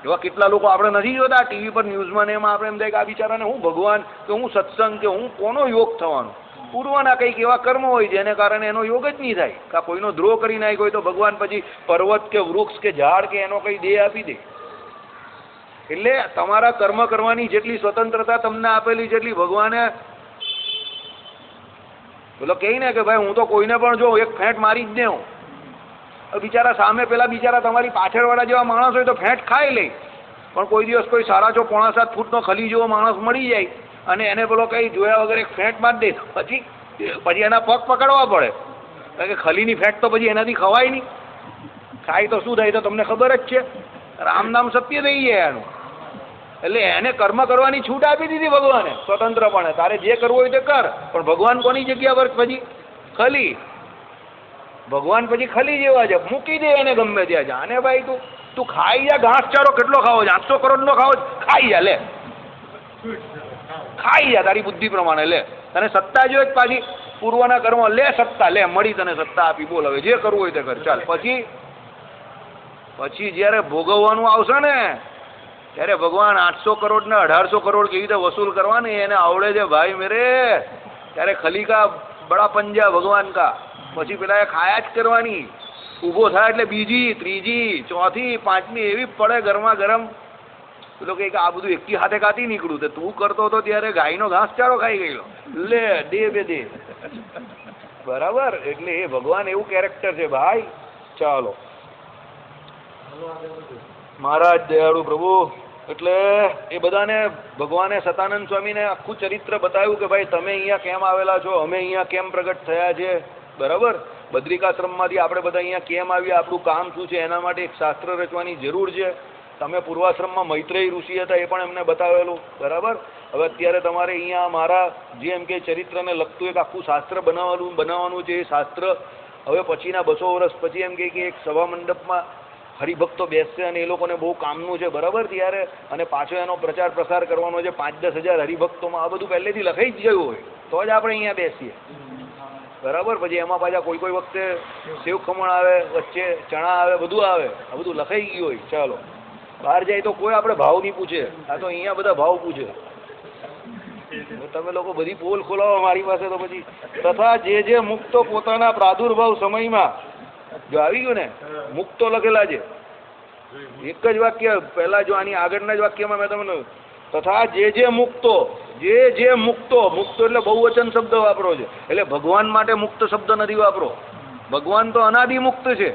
એવા કેટલા લોકો આપણે નથી જોતા ટીવી પર ન્યૂઝમાં ને એમાં આપણે એમ થાય કે આ બિચારાને હું ભગવાન કે હું સત્સંગ કે હું કોનો યોગ થવાનો? પૂર્વના કંઈક એવા કર્મ હોય જેને કારણે એનો યોગ જ નહીં થાય. કાં કોઈનો દ્રોહ કરી નાખ્યો હોય તો ભગવાન પછી પર્વત કે વૃક્ષ કે ઝાડ કે એનો કંઈ દેહ આપી દે. એટલે તમારા કર્મ કરવાની જેટલી સ્વતંત્રતા તમને આપેલી છે એટલી ભગવાને પેલો કહે ને કે ભાઈ હું તો કોઈને પણ જો એક ફેંટ મારી જ દઉં, બિચારા સામે પેલા બિચારા તમારી પાછળવાળા જેવા માણસ હોય તો ફેંટ ખાઈ લે, પણ કોઈ દિવસ કોઈ 6.5 ફૂટનો ખલી જેવો માણસ મળી જાય અને એને પેલો કંઈ જોયા વગર એક ફેંટ મારી દે, પછી એના પગ પકડવા પડે, કારણ કે ખલીની ફેંટ તો પછી એનાથી ખવાય નહીં. ખાય તો શું થાય તો તમને ખબર જ છે, રામ નામ સત્ય થઈ જાય એનું. એટલે એને કર્મ કરવાની છૂટ આપી દીધી ભગવાને સ્વતંત્રપણે, તારે જે કરવું હોય તે કર, પણ ભગવાન કોની જગ્યા પર પછી ખલી, ભગવાન પછી ખલી જેવા છે, મૂકી દે એને ગમે ત્યાં. જાને ભાઈ તું ખાઈ જા, ઘાસચારો કેટલો ખાવો છે, 800 કરોડનો ખાવો છે, ખાઈ જા, લે ખાઈ જા તારી બુદ્ધિ પ્રમાણે, લે. તને સત્તા જોઈએ પાછી પૂર્વના કર્મ, લે સત્તા, લે મળી તને સત્તા આપી, બોલ હવે જે કરવું હોય તે કર, ચાલ. પછી જ્યારે ભોગવવાનું આવશે ને ત્યારે ભગવાન 800 કરોડ ને 1800 કરોડ કેવી રીતે વસૂલ કરવાની એને આવડે છે ભાઈ મેરે. ત્યારે ખલી કા બડા પંજા ભગવાન કા, પછી પેલા એ ખાયા જ કરવાની. ઊભો થાય એટલે બીજી, ત્રીજી, ચોથી, પાંચમી એવી પડે ગરમા ગરમ. પેલો કે આ બધું એકી હાથે કાતી નીકળું, તો તું કરતો હતો ત્યારે ગાયનો ઘાસચારો ખાઈ ગયેલો, લે દે બે દે, બરાબર. એટલે એ ભગવાન એવું કેરેક્ટર છે ભાઈ. ચાલો મહારાજ દયાળુ પ્રભુ. એટલે એ બધાને ભગવાને સતાનંદ સ્વામીને આખું ચરિત્ર બતાવ્યું કે ભાઈ તમે અહીંયા કેમ આવેલા છો, અમે અહીંયા કેમ પ્રગટ થયા છે, બરાબર. બદ્રિકાશ્રમમાંથી આપણે બધા અહીંયા કેમ આવ્યા, આપણું કામ શું છે, એના માટે એક શાસ્ત્ર રચવાની જરૂર છે. તમે પૂર્વાશ્રમમાં મૈત્રેય ઋષિ હતા એ પણ એમને બતાવેલું, બરાબર. હવે અત્યારે તમારે અહીંયા મારા જે એમ કે ચરિત્રને લગતું એક આખું શાસ્ત્ર બનાવવાનું છે. એ શાસ્ત્ર હવે પછીના 200 વર્ષ પછી એમ કે એક સભા મંડપમાં હરિભક્તો બેસશે અને એ લોકોને બહુ કામનું છે, બરાબર. ત્યારે અને પાછો એનો પ્રચાર પ્રસાર કરવાનો છે 5-10 હજાર હરિભક્તોમાં. આ બધું પહેલેથી લખાઈ જ ગયું હોય તો જ આપણે અહીંયા બેસીએ, બરાબર. પછી એમાં પાછા કોઈ વખતે સેવ ખમણ આવે, વચ્ચે ચણા આવે, બધું આવે, આ બધું લખાઈ ગયું હોય. ચાલો બહાર જાય તો કોઈ આપણે ભાવ નહીં પૂછે, આ તો અહીંયા બધા ભાવ પૂછે. તમે લોકો બધી પોલ ખોલાવો મારી પાસે તો પછી. તથા જે મુક્તો પોતાના પ્રાદુર્ભાવ સમયમાં, જો આવી ગયું ને મુક્તો લખેલા છે, એક જ વાક્ય પહેલા, જો આની આગળના જ વાક્યમાં મેં તમને તથા જે મુક્તો, જે મુક્તો, મુક્તો એટલે બહુવચન શબ્દ વાપરો છે, એટલે ભગવાન માટે મુક્ત શબ્દ નથી વાપરો. ભગવાન તો અનાદિ મુક્ત છે,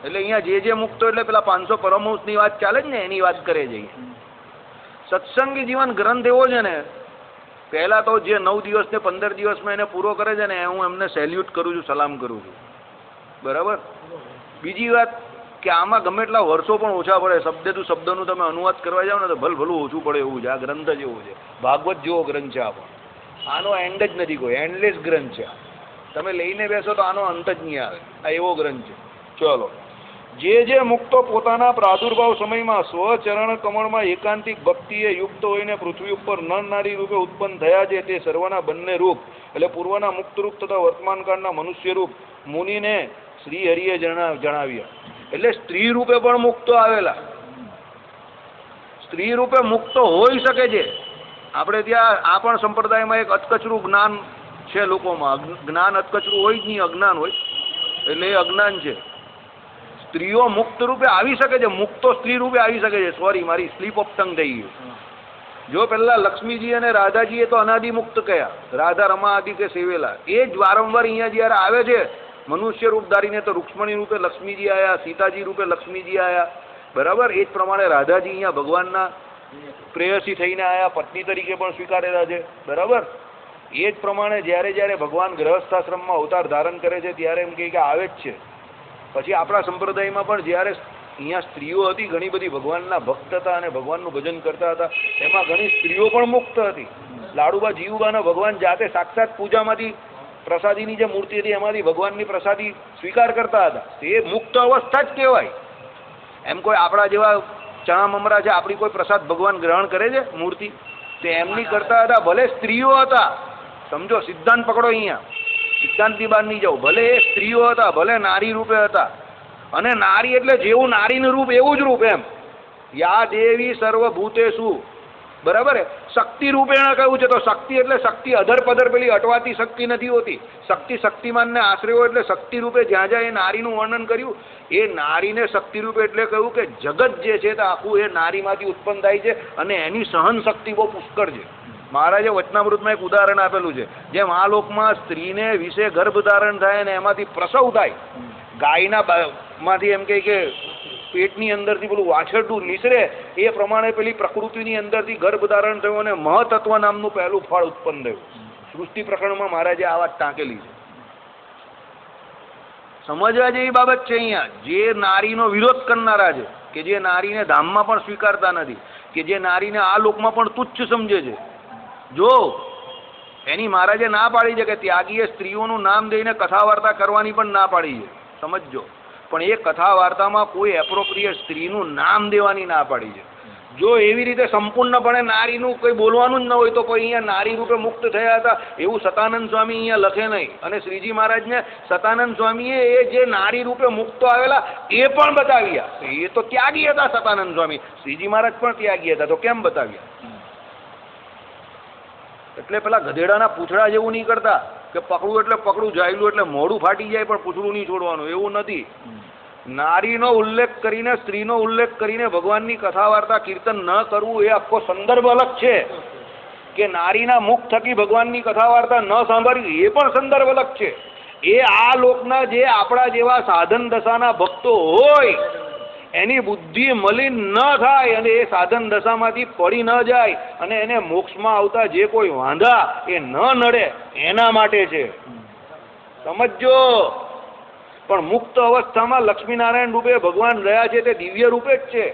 એટલે અહીંયા જે મુક્તો એટલે પેલા 500 પરમહંસની વાત ચાલે જ ને એની વાત કરે છે. સત્સંગી જીવન ગ્રંથ એવો છે ને, પહેલા તો જે 9 દિવસ ને 15 દિવસમાં એને પૂરો કરે છે ને, હું એમને સેલ્યુટ કરું છું, સલામ કરું છું, બરાબર. બીજી વાત કે આમાં ગમે એટલા વર્ષો પણ ઓછા પડે, શબ્દ ટુ શબ્દનું તમે અનુવાદ કરવા જાઓ ને તો ભલું ઓછું પડે એવું છે. આ ગ્રંથ જ એવો છે, ભાગવત જેવો ગ્રંથ છે. આનો એન્ડ જ નથી, કોઈ એન્ડલેસ ગ્રંથ છે. તમે લઈને બેસો તો આનો અંત જ નહીં આવે, આ એવો ગ્રંથ છે. ચલો, જે મુક્તો પોતાના પ્રાદુર્ભાવ સમયમાં સ્વચરણ કમળમાં એકાંતિક ભક્તિએ યુક્ત હોઈને પૃથ્વી ઉપર નર નારી રૂપે ઉત્પન્ન થયા છે, તે સર્વના બંને રૂપ એટલે પૂર્વના મુક્ત રૂપ તથા વર્તમાન કાળના મનુષ્ય રૂપ મુનિને શ્રી હરિએ જણાવ્યા. એટલે સ્ત્રી રૂપે પણ મુક્તો આવેલા, સ્ત્રી રૂપે મુક્તો હોઈ શકે છે. આપણે ત્યાં આ પણ સંપ્રદાયમાં એક અતકચરું જ્ઞાન છે લોકોમાં. જ્ઞાન અતકચરું હોય જ નહીં, અજ્ઞાન હોય, એટલે એ અજ્ઞાન છે. સ્ત્રીઓ મુક્ત રૂપે આવી શકે છે, મુક્તો સ્ત્રી રૂપે આવી શકે છે. સોરી, મારી સ્લીપ ઓફ ટંગ થઈ ગઈ. જો પહેલા લક્ષ્મીજી અને રાધાજીએ તો અનાદિ મુક્ત કયા, રાધા રમા આદિ કે સેવેલા, એ જ વારંવાર અહીંયા જ્યારે આવે છે મનુષ્ય રૂપ ધારીને, તો રૂક્ષ્મણી રૂપે લક્ષ્મીજી આવ્યા, સીતાજી રૂપે લક્ષ્મીજી આવ્યા, બરાબર. એ જ પ્રમાણે રાધાજી અહીંયા ભગવાનના પ્રેયસી થઈને આવ્યા, પત્ની તરીકે પણ સ્વીકારેલા છે, બરાબર. એ જ પ્રમાણે જ્યારે ભગવાન ગ્રહસ્થાશ્રમમાં અવતાર ધારણ કરે છે ત્યારે એમ કે આવે જ છે. પછી આપણા સંપ્રદાયમાં પણ જ્યારે અહીંયા સ્ત્રીઓ હતી, ઘણી બધી ભગવાનના ભક્ત હતા અને ભગવાનનું ભજન કરતા હતા, એમાં ઘણી સ્ત્રીઓ પણ મુક્ત હતી. લાડુબા જીવુબાના ભગવાન જાતે સાક્ષાત પૂજામાંથી પ્રસાદીની જે મૂર્તિ હતી એમાંથી ભગવાનની પ્રસાદી સ્વીકાર કરતા હતા. એ મુક્ત અવસ્થા જ કહેવાય. એમ કોઈ આપણા જેવા ચણા મમરા છે, આપણી કોઈ પ્રસાદ ભગવાન ગ્રહણ કરે છે મૂર્તિ, તે એમની કરતા હતા. ભલે સ્ત્રીઓ હતા, સમજો સિદ્ધાંત પકડો, અહીંયા સિદ્ધાંતની બહાર નહીં જાઓ. ભલે એ સ્ત્રીઓ હતા, ભલે નારી રૂપે હતા, અને નારી એટલે જેવું નારીનું રૂપ એવું જ રૂપ, એમ યા દેવી સર્વભૂતેષુ, બરાબર. શક્તિ રૂપેણ કહ્યું છે, તો શક્તિ એટલે શક્તિ અધર પધર પેલી અટવાતી શક્તિ નથી હોતી. શક્તિ શક્તિમાનને આશરે હોય, એટલે શક્તિ રૂપે જ્યાં જ્યાં એ નારીનું વર્ણન કર્યું, એ નારીને શક્તિ રૂપે એટલે કહ્યું કે જગત જે છે તે આખું એ નારીમાંથી ઉત્પન્ન થાય છે, અને એની સહન શક્તિ બહુ પુષ્કળ છે. મહારાજે વચનામૃતમાં એક ઉદાહરણ આપેલું છે, જેમ આ લોકમાં સ્ત્રીને વિશે ગર્ભ ધારણ થાય ને એમાંથી પ્રસવ થાય, ગાયના માંથી એમ કહે કે પેટની અંદરથી પેલું વાછરડું નીસરે એ પ્રમાણે પેલી પ્રકૃતિની અંદરથી ગર્ભ ધારણ થયું અને મહતત્વ નામનું પહેલું ફળ ઉત્પન્ન થયું. સૃષ્ટિ પ્રકરણમાં મહારાજે આ વાત ટાંકેલી છે. સમજવા જેવી બાબત છે. અહીંયા જે નારીનો વિરોધ કરનારા છે, કે જે નારીને ધામમાં પણ સ્વીકારતા નથી, કે જે નારીને આ લોકમાં પણ તુચ્છ સમજે છે, જો એની મહારાજે ના પાડી છે કે ત્યાગીએ સ્ત્રીઓનું નામ દઈને કથા વાર્તા કરવાની પણ ના પાડી છે. સમજજો. પણ એ કથા વાર્તામાં કોઈ એપ્રોપ્રિએટ સ્ત્રીનું નામ દેવાની ના પાડી છે. જો એવી રીતે સંપૂર્ણપણે નારીનું કોઈ બોલવાનું જ ન હોય તો કોઈ અહીંયા નારી રૂપે મુક્ત થયા હતા એવું સતાનંદ સ્વામી અહીંયા લખે નહીં. અને શ્રીજી મહારાજને સતાનંદ સ્વામીએ એ જે નારી રૂપે મુક્તો આવેલા એ પણ બતાવ્યા. એ તો ત્યાગી હતા સતાનંદ સ્વામી, શ્રીજી મહારાજ પણ ત્યાગી હતા, તો કેમ બતાવ્યા? એટલે પેલા ગધેડાના પૂંછડા જેવું નહીં કરતા કે પકડું એટલે પકડું, જાયલું એટલે મોઢું ફાટી જાય પણ પૂંછડું નહીં છોડવાનું, એવું નથી. નારીનો ઉલ્લેખ કરીને, સ્ત્રીનો ઉલ્લેખ કરીને ભગવાનની કથા વાર્તા કીર્તન ન કરવું એ આખો સંદર્ભ અલગ છે. કે નારીના મુખ થકી ભગવાનની કથા વાર્તા ન સાંભળવી એ પણ સંદર્ભ અલગ છે. એ આ લોકના જે આપણા જેવા સાધન દશાના ભક્તો હોય એની બુદ્ધિ મલિન ન થાય અને એ સાધન દશામાંથી પડી ન જાય અને એને મોક્ષમાં આવતા જે કોઈ વાંધા એ ન નડે એના માટે છે. સમજો. પણ મુક્ત અવસ્થામાં લક્ષ્મીનારાયણ રૂપે ભગવાન રહ્યા છે તે દિવ્ય રૂપે જ છે.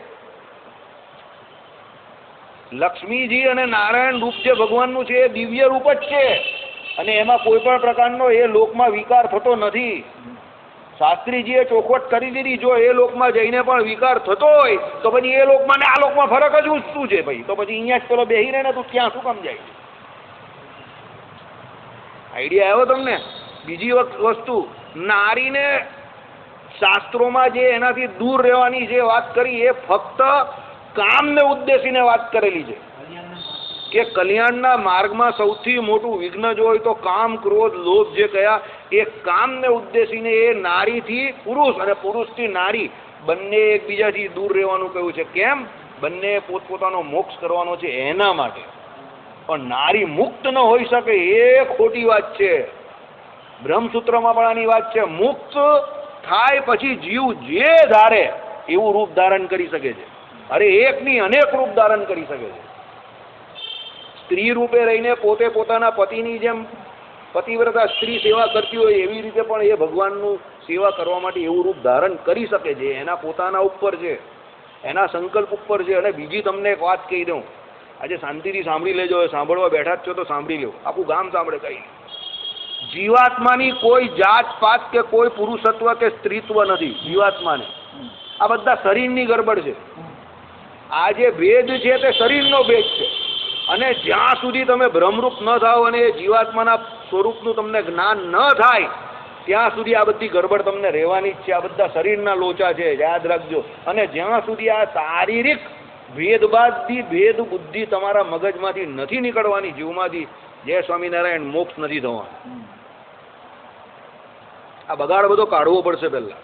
લક્ષ્મીજી અને નારાયણ રૂપ જે ભગવાનનું છે એ દિવ્ય રૂપ જ છે અને એમાં કોઈ પણ પ્રકારનો એ લોકમાં વિકાર થતો નથી. શાસ્ત્રીજીએ ચોખવટ કરી દીધી, જો એ લોકમાં જઈને પણ વિકાર થતો હોય તો પછી એ લોકમાં ને આ લોકમાં ફરક જ શું છે ભાઈ? તો પછી અહીંયા જ પેલો બેહી રહે ને તું ક્યાં શું કામ જાય? આઈડિયા આવ્યો તમને? બીજી વસ્તુ, નારીને શાસ્ત્રોમાં જે એનાથી દૂર રહેવાની જે વાત કરી એ ફક્ત કામને ઉદ્દેશીને વાત કરેલી છે. કે કલ્યાણના માર્ગમાં સૌથી મોટું વિઘ્ન જો હોય તો કામ, ક્રોધ, લોભ જે કયા એ કામને ઉદ્દેશીને એ નારીથી પુરુષ અને પુરુષથી નારી બંને એકબીજાથી દૂર રહેવાનું કહ્યું છે. કેમ? બંને પોતપોતાનો મોક્ષ કરવાનો છે એના માટે. પણ નારી મુક્ત ન હોઈ શકે એ ખોટી વાત છે. બ્રહ્મસૂત્રમાં પણ આની વાત છે. મુક્ત થાય પછી જીવ જે ધારે એવું રૂપ ધારણ કરી શકે છે. અરે એકની અનેક રૂપ ધારણ કરી શકે છે. સ્ત્રી રૂપે રહીને પોતે પોતાના પતિની જેમ પતિવ્રતા સ્ત્રી સેવા કરતી હોય એવી રીતે પણ એ ભગવાનનું સેવા કરવા માટે એવું રૂપ ધારણ કરી શકે છે. એના પોતાના ઉપર છે, એના સંકલ્પ ઉપર છે. અને બીજી તમને એક વાત કહી દઉં, આજે શાંતિથી સાંભળી લેજો. સાંભળવા બેઠા જ છો તો સાંભળી લો, આખું ગામ સાંભળે. કઈ જીવાત્માની કોઈ જાત પાત કે કોઈ પુરુષત્વ કે સ્ત્રીત્વ નથી. જીવાત્માને આ બધા શરીરની ગરબડ છે. આ જે ભેદ છે તે શરીરનો ભેદ છે. અને જ્યાં સુધી તમે ભ્રમરૂપ ન થાવ અને એ જીવાત્માના સ્વરૂપનું તમને જ્ઞાન ન થાય ત્યાં સુધી આ બધી ગરબડ તમને રહેવાની જ છે. આ બધા શરીરના લોચા છે, યાદ રાખજો. અને જ્યાં સુધી આ શારીરિક ભેદભાવથી ભેદ બુદ્ધિ તમારા મગજમાંથી નથી નીકળવાની, જીવમાંથી, જય સ્વામિનારાયણ, મોક્ષ નથી થવાનું. આ બગાડ બધો કાઢવો પડશે પહેલા.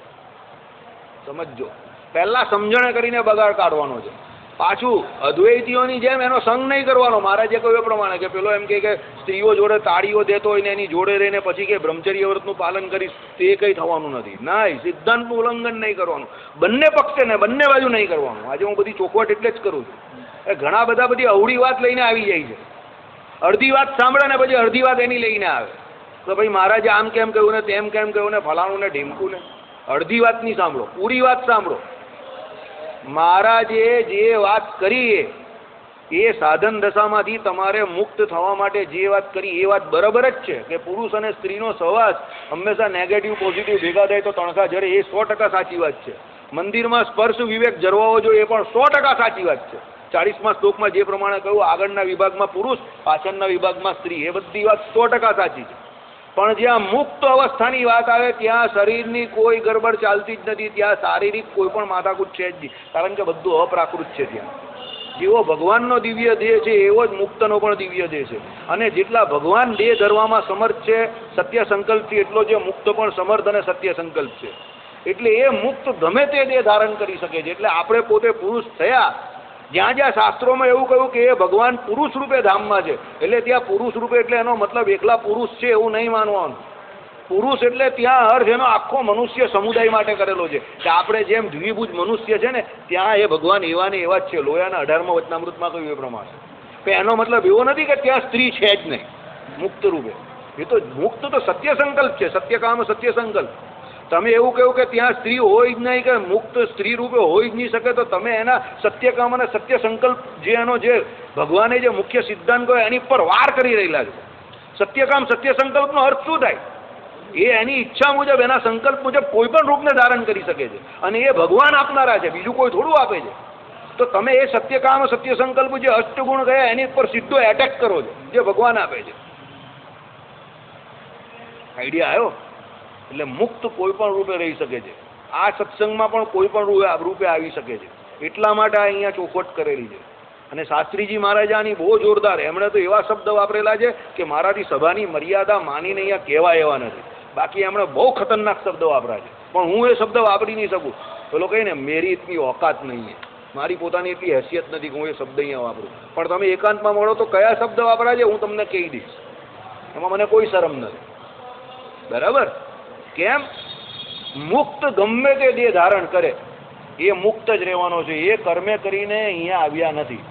સમજો. પહેલા સમજણ કરીને બગાડ કાઢવાનો છે. પાછું અદ્વૈતીઓની જેમ એનો સંગ નહીં કરવાનો. મહારાજે કહ્યું એ પ્રમાણે કે પેલો એમ કે સ્ત્રીઓ જોડે તાળીઓ દેતો હોય ને એની જોડે રહીને પછી કે બ્રહ્મચર્ય વ્રતનું પાલન કરીશ તે કંઈ થવાનું નથી. નહીં, સિદ્ધાંતનું ઉલ્લંઘન નહીં કરવાનું. બંને પક્ષે ને બંને બાજુ નહીં કરવાનું. આજે હું બધી ચોખવટ એટલે જ કરું છું. એ ઘણા બધા બધી અવળી વાત લઈને આવી જાય છે. અડધી વાત સાંભળે ને પછી અડધી વાત એની લઈને આવે તો ભાઈ મહારાજે આમ કેમ કહ્યું ને તેમ કેમ કહ્યું ને ફલાણું ને ઢીમકું ને. અડધી વાત નહીં સાંભળો, પૂરી વાત સાંભળો. મહારાજે જે વાત કરી એ સાધન દશામાંથી તમારે મુક્ત થવા માટે જે વાત કરી એ વાત બરાબર જ છે. કે પુરુષ અને સ્ત્રીનો સહવાસ હંમેશા નેગેટિવ પોઝિટિવ ભેગા થાય તો તણખા જરે, એ 100% સાચી વાત છે. મંદિરમાં સ્પર્શ વિવેક જરવાવો જોઈએ એ પણ 100% સાચી વાત છે. 40મા શ્લોકમાં જે પ્રમાણે કહ્યું, આગળના વિભાગમાં પુરુષ, પાછળના વિભાગમાં સ્ત્રી, એ બધી વાત 100% સાચી છે. પણ જ્યાં મુક્ત અવસ્થાની વાત આવે ત્યાં શરીરની કોઈ ગરબડ ચાલતી જ નથી. ત્યાં શારીરિક કોઈ પણ માથાકૂટ છે જ નહીં, કારણ કે બધું અપ્રાકૃત છે. ત્યાં જેવો ભગવાનનો દિવ્ય દેહ છે એવો જ મુક્તનો પણ દિવ્ય દેહ છે. અને જેટલા ભગવાન દેહ ધરવામાં સમર્થ છે સત્ય સંકલ્પથી, એટલો જે મુક્ત પણ સમર્થ અને સત્ય સંકલ્પ છે. એટલે એ મુક્ત ગમે તે દેહ ધારણ કરી શકે છે. એટલે આપણે પોતે પુરુષ થયા. જ્યાં જ્યાં શાસ્ત્રોમાં એવું કહ્યું કે એ ભગવાન પુરુષ રૂપે ધામમાં છે, એટલે ત્યાં પુરુષ રૂપે એટલે એનો મતલબ એકલા પુરુષ છે એવું નહીં માનવાનું. પુરુષ એટલે ત્યાં અર્થ એનો આખો મનુષ્ય સમુદાય માટે કરેલો છે કે આપણે જેમ દ્વિભુજ મનુષ્ય છે ને ત્યાં એ ભગવાન એવા ને એવા જ છે. લોયાના 18મા વચનામૃતમાં કહ્યું એ પ્રમાણે. એનો મતલબ એવો નથી કે ત્યાં સ્ત્રી છે જ નહીં મુક્ત રૂપે. એ તો મુક્ત તો સત્ય સંકલ્પ છે, સત્યકામ સત્ય સંકલ્પ. તમે એવું કહ્યું કે ત્યાં સ્ત્રી હોય જ નહીં કે મુક્ત સ્ત્રી રૂપે હોય જ નહીં શકે, તો તમે એના સત્યકામ અને સત્ય સંકલ્પ જે એનો જે ભગવાને જે મુખ્ય સિદ્ધાંત કહ્યો એની પર વાર કરી રહેલા છો. સત્યકામ સત્ય સંકલ્પનો અર્થ શું થાય? એ એની ઈચ્છા મુજબ એના સંકલ્પ મુજબ કોઈ પણ રૂપને ધારણ કરી શકે છે અને એ ભગવાન આપનારા છે, બીજું કોઈ થોડું આપે છે. તો તમે એ સત્યકામ સત્ય સંકલ્પ જે અષ્ટગુણ ગયા એની પર સીધો એટેક કરો છો જે ભગવાન આપે છે. આઈડિયા આવ્યો? એટલે મુક્ત કોઈ પણ રૂપે રહી શકે છે. આ સત્સંગમાં પણ કોઈ પણ રૂપે આવી શકે છે. એટલા માટે અહીંયા ચોખવટ કરેલી છે. અને શાસ્ત્રીજી મહારાજ આની બહુ જોરદાર, એમણે તો એવા શબ્દ વાપરેલા છે કે મારાથી સભાની મર્યાદા માનીને અહીંયા કહેવા એવા નથી. બાકી એમણે બહુ ખતરનાક શબ્દ વાપર્યા છે, પણ હું એ શબ્દ વાપરી નહીં શકું. પેલો કહીને મેરી એટલી ઓકાત નહીં છે, મારી પોતાની એટલી હેસિયત નથી કે હું એ શબ્દ અહીંયા વાપરું. પણ તમે એકાંતમાં મળો તો કયા શબ્દ વાપર્યા છે હું તમને કહી દઈશ, એમાં મને કોઈ શરમ નથી. બરાબર? કેમ? મુક્ત ગમે તે દેહ ધારણ કરે એ મુક્ત જ રહેવાનો છે. એ કર્મે કરીને અહીંયા આવ્યા નથી.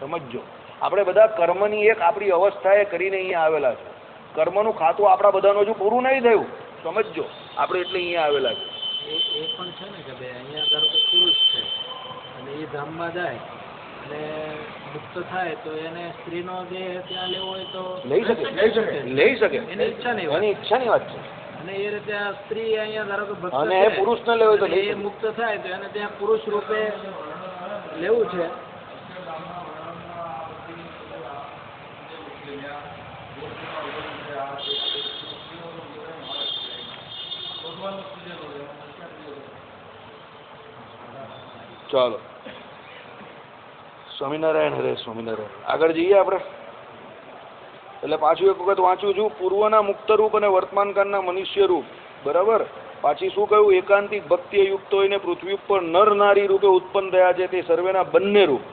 સમજો, આપણે બધા કર્મની એક આપણી અવસ્થાએ કરીને અહીંયા આવેલા છે. કર્મનું ખાતું આપણા બધાનું હજુ પૂરું નહીં થયું. સમજો, આપણે એટલે અહીંયા આવેલા છે. એ પણ છે ને કે ભાઈ અહીંયા ધારો કે પુરુષ છે અને એ ધામમાં જાય અને મુક્ત થાય તો એને સ્ત્રીનો દેહ ત્યાં લેવો હોય તો લઈ શકે, લઈ શકે. એની ઈચ્છાની વાત છે. અને એ રીતે આ સ્ત્રી અહીંયા ધારો કે ભક્ત અને એ પુરુષને લેવો તો એ મુક્ત થાય તો એને ત્યાં પુરુષ રૂપે લેવું છે. ચાલો, સ્વામિનારાયણ. હરે સ્વામિનારાયણ. આગળ જઈએ આપણે. એટલે પાછું એક વખત વાંચું છું. પૂર્વના મુક્તરૂપ અને વર્તમાનકાળના મનુષ્ય રૂપ. બરાબર? પાછી શું કહ્યું? એકાંતિક ભક્તિએ યુક્ત હોઈને પૃથ્વી ઉપર નર નારી રૂપે ઉત્પન્ન થયા છે તે સર્વેના બંને રૂપ.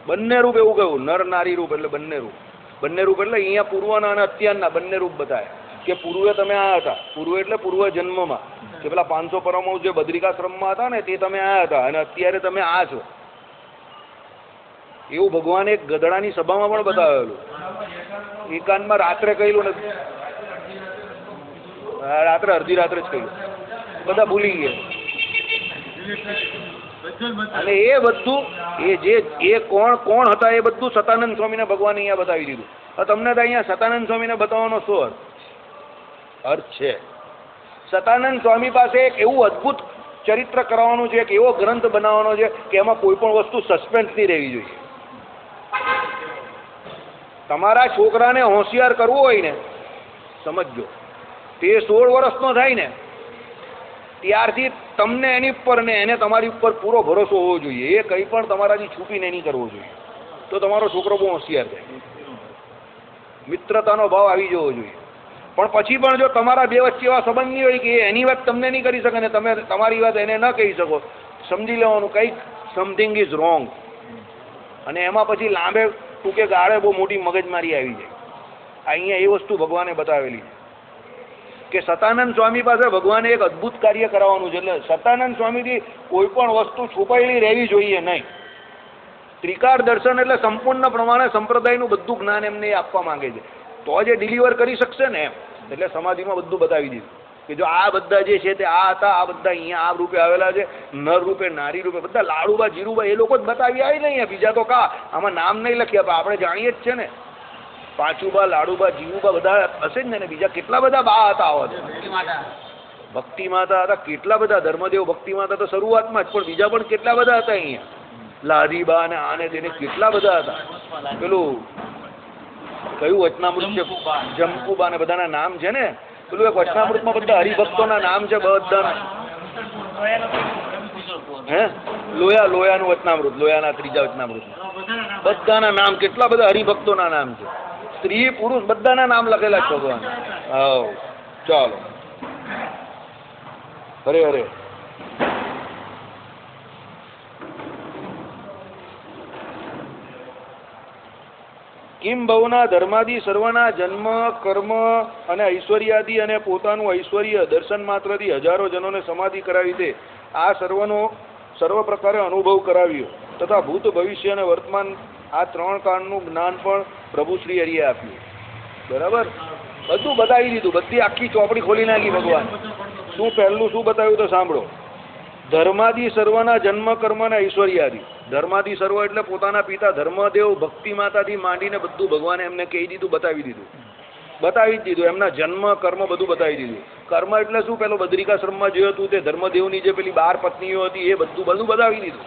બંને રૂપ એવું કહ્યું. નર નારી રૂપ એટલે બંને રૂપ. બંને રૂપ એટલે અહીંયા પૂર્વના અને અત્યારના બંને રૂપ બતાવ્યા કે પૂર્વે તમે આયા હતા. પૂર્વ એટલે પૂર્વ જન્મમાં કે પેલા 500 પરમહંસ જે બદ્રિકાશ્રમમાં હતા ને તે તમે આયા હતા અને અત્યારે તમે આ છો. એવું ભગવાને એક ગધડાની સભામાં પણ બતાવેલું. એકાંતમાં રાત્રે કહેલું નથી, રાત્રે અડધી રાત્રે જ કહ્યું, બધા ભૂલી ગયા. અને એ બધું એ કોણ હતા એ બધું સતાનંદ સ્વામીને ભગવાને અહીંયા બતાવી દીધું. તમને તો અહીંયા સતાનંદ સ્વામીને બતાવવાનો શું અર્થ છે? સતાનંદ સ્વામી પાસે એક એવું અદ્ભુત ચરિત્ર કરવાનું છે, એક એવો ગ્રંથ બનાવવાનો છે કે એમાં કોઈ પણ વસ્તુ સસ્પેન્સ નહીં રહેવી જોઈએ. તમારા છોકરાને હોશિયાર કરવો હોય ને, સમજો, તે 16 વર્ષનો થાય ને ત્યારથી તમને એની ઉપર ને એને તમારી ઉપર પૂરો ભરોસો હોવો જોઈએ. એ કંઈ પણ તમારાથી છૂપીને નહીં કરવો જોઈએ. તો તમારો છોકરો બહુ હોશિયાર થાય. મિત્રતાનો ભાવ આવી જવો જોઈએ. પણ પછી પણ જો તમારા બે વચ્ચે એવા સંબંધ નહીં હોય કે એની વાત તમને નહીં કરી શકે ને તમે તમારી વાત એને ન કહી શકો, સમજી લેવાનું કંઈક સમથિંગ ઇઝ રોંગ. અને એમાં પછી લાંબે ટૂંકે ગાળે બહુ મોટી મગજમારી આવી જાય. અહીંયા એ વસ્તુ ભગવાને બતાવેલી છે કે સતાનંદ સ્વામી પાસે ભગવાને એક અદ્ભુત કાર્ય કરાવવાનું છે. એટલે સતાનંદ સ્વામીથી કોઈ પણ વસ્તુ છુપાયેલી રહેવી જોઈએ નહીં. ત્રિકાળ દર્શન એટલે સંપૂર્ણ પ્રમાણે સંપ્રદાયનું બધું જ્ઞાન એમને આપવા માંગે છે. તો જે ડિલિવર કરી શકશે ને એમ. એટલે સમાધિમાં બધું બતાવી દીધું કે જો આ બધા જે છે તે આ હતા, આ બધા અહીંયા આ રૂપે આવેલા છે, નર રૂપે નારી રૂપે, બધા લાડુબા જીરુબા એ લોકો જ બતાવી આવી નહીં. બીજા તો આમાં નામ નહીં લખ્યા પણ આપણે જાણીએ જ છે ને. પાંચુબા, લાડુબા, જીવુબા બધા હશે જ ને. બીજા કેટલા બધા બા હતા આવા ભક્તિ માતા હતા, કેટલા બધા ધર્મદેવ ભક્તિ માતા તો શરૂઆતમાં જ, પણ બીજા પણ કેટલા બધા હતા અહીંયા. લાધીબા ને આને તેને કેટલા બધા હતા. પેલું કયું વચનામૃત છે? જંપુબા ને બધાના નામ છે ને. પેલું એક વચનામૃતમાં બધા હરિભક્તોના નામ છે બધાના. હે લોયાનું વચનામૃત, લોયાના ત્રીજા વચનામૃત બધાના નામ, કેટલા બધા હરિભક્તોના નામ છે. સ્ત્રી પુરુષ બધાના નામ લખેલા છે ભગવાન. હા, ચાલો. હરે હરે. કિમ ભવના ધર્માદિ સર્વના જન્મ કર્મ અને ઐશ્વર્યાદિ અને પોતાનું ઐશ્વર્ય દર્શન માત્રથી હજારો જનોને સમાધિ કરાવી તે આ સર્વ પ્રકારે અનુભવ કરાવ્યો તથા ભૂત ભવિષ્ય અને વર્તમાન આ ત્રણ કાળનું જ્ઞાન પણ પ્રભુ શ્રી હરિએ આપ્યું. બરાબર, બધું બતાવી દીધું, બધી આખી ચોપડી ખોલી નાખી ભગવાન. શું પહેલું શું બતાવ્યું તો સાંભળો. ધર્માદિ સર્વના જન્મ કર્મ અને ઐશ્વર્યાદિ. ધર્માદિ સર્વ એટલે પોતાના પિતા ધર્મદેવ ભક્તિ માતાથી માંડીને બધું ભગવાને એમને કહી દીધું, બતાવી જ દીધું. એમના જન્મ કર્મ બધું બતાવી દીધું. કર્મ એટલે શું, પેલો બદ્રિકાશ્રમમાં જે હતું તે ધર્મદેવની જે પેલી 12 પત્નીઓ હતી એ બધું બતાવી દીધું.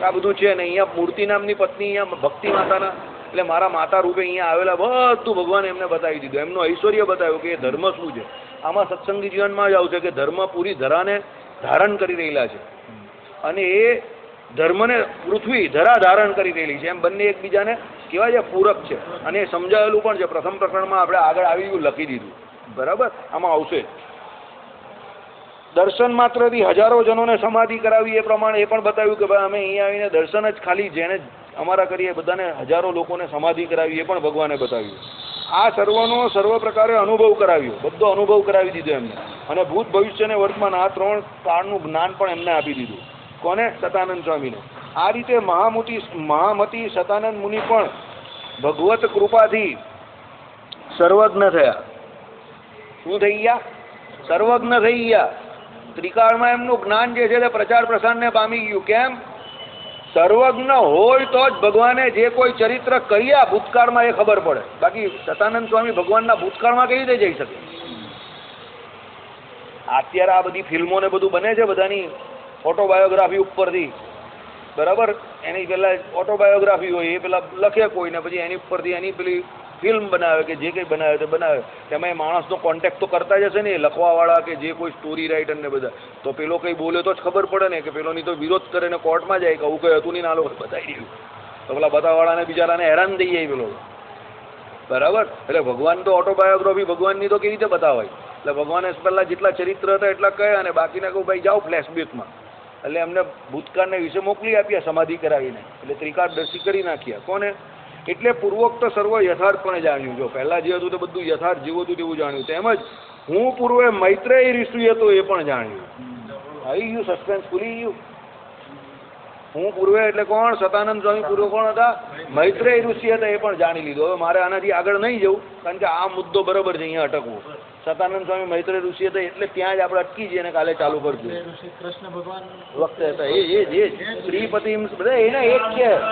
આ બધું છે ને અહીંયા મૂર્તિ નામની પત્ની, અહીંયા ભક્તિ માતાના એટલે મારા માતા રૂપે અહીંયા આવેલા બધું ભગવાને એમને બતાવી દીધું. એમનું ઐશ્વર્ય બતાવ્યું કે એ ધર્મ શું છે. આમાં સત્સંગી જીવનમાં જ આવશે કે ધર્મ પૂરી ધરાને ધારણ કરી રહેલા છે અને એ ધર્મને પૃથ્વી ધરા ધારણ કરી રહેલી છે. એમ બંને એકબીજાને કેવા છે, પૂરક છે. અને એ સમજાવેલું પણ છે. પ્રથમ પ્રકરણમાં આપણે આગળ આવી ગયું, લખી દીધું. બરાબર, આમાં આવશે. દર્શન માત્રથી હજારો જનોને સમાધિ કરાવી એ પ્રમાણે એ પણ બતાવ્યું કે ભાઈ અમે અહીંયા આવીને દર્શન જ ખાલી જેને અમારા કરીએ બધાને હજારો લોકોને સમાધિ કરાવી એ પણ ભગવાને બતાવ્યું. આ સર્વનો સર્વ પ્રકારે અનુભવ કરાવ્યો, બધો અનુભવ કરાવી દીધો એમને. અને ભૂત ભવિષ્ય અને વર્તમાન આ ત્રણ કાળનું જ્ઞાન પણ એમને આપી દીધું. કોને? સતાનંદ સ્વામીને. આ રીતે મહામતી સતાનંદ મુનિ પણ ભગવત કૃપાથી સર્વજ્ઞ થયા. શું થઈ ગયા? સર્વજ્ઞ થઈ ગયા. ત્રિકાળમાં એમનું જ્ઞાન જે છે તે પ્રચાર પ્રસારને પામી ગયું. કેમ? સર્વજ્ઞ હોય તો જ ભગવાને જે કોઈ ચરિત્ર કર્યા ભૂતકાળમાં એ ખબર પડે. બાકી સતાનંદ સ્વામી ભગવાનના ભૂતકાળમાં કઈ રીતે જઈ શકે? અત્યારે આ બધી ફિલ્મો ને બધું બને છે બધાની ઓટોબાયોગ્રાફી ઉપરથી. બરાબર, એની પેલા ઓટોબાયોગ્રાફી હોય એ પેલા લખે કોઈને, પછી એની ઉપરથી એની પેલી ફિલ્મ બનાવે કે જે કંઈ બનાવે તે બનાવે. તેમાં એ માણસનો કોન્ટેક્ટ તો કરતા જ હશે ને, લખવાવાળા કે જે કોઈ સ્ટોરી રાઇટર ને બધા. તો પેલો કંઈ બોલે તો જ ખબર પડે ને કે પેલોની તો વિરોધ કરે ને કોર્ટમાં જાય કે આવું કંઈ હતું નહીં, ના લોકો બતાવી દીધું. તો પેલા બતાવવાળાને બિચારાને હેરાન થઈ જાય પેલો. બરાબર, એટલે ભગવાન તો ઓટોબાયોગ્રાફી ભગવાનની તો કેવી રીતે બતાવાય? એટલે ભગવાને પહેલાં જેટલા ચરિત્ર હતા એટલા કહ્યા અને બાકીના કહું ભાઈ જાઓ ફ્લેશબેકમાં. એટલે એમને ભૂતકાળને વિશે મોકલી આપ્યા સમાધિ કરાવીને. એટલે ત્રિકાળદર્શી કરી નાખ્યા. કોને? એટલે પૂર્વોક્ત સર્વ યથાર્થપણે જાણ્યું. જો પહેલાં જે હતું તે બધું યથાર્થ જેવું હતું તેવું જાણ્યું. તેમજ હું પૂર્વે મૈત્રેય ઋષિ હતો એ પણ જાણ્યું. આવી ગયું, સસ્પેન્સ ખુલી ગયું. હું પૂર્વે એટલે કોણ? સતાનંદ સ્વામી પૂર્વે કોણ હતા? મૈત્રેય ઋષિ હતા, એ પણ જાણી લીધું. હવે મારે આનાથી આગળ નહીં જવું કારણ કે આ મુદ્દો બરાબર છે અહીંયા અટકવું. સતાનંદ સ્વામી મૈત્રેય ઋષિ હતા એટલે ત્યાં જ આપણે અટકી જઈએ અને કાલે ચાલુ કરશું. કૃષ્ણ ભગવાન વખતે હતા એ જ શ્રીપતિ બધા એના એક છે.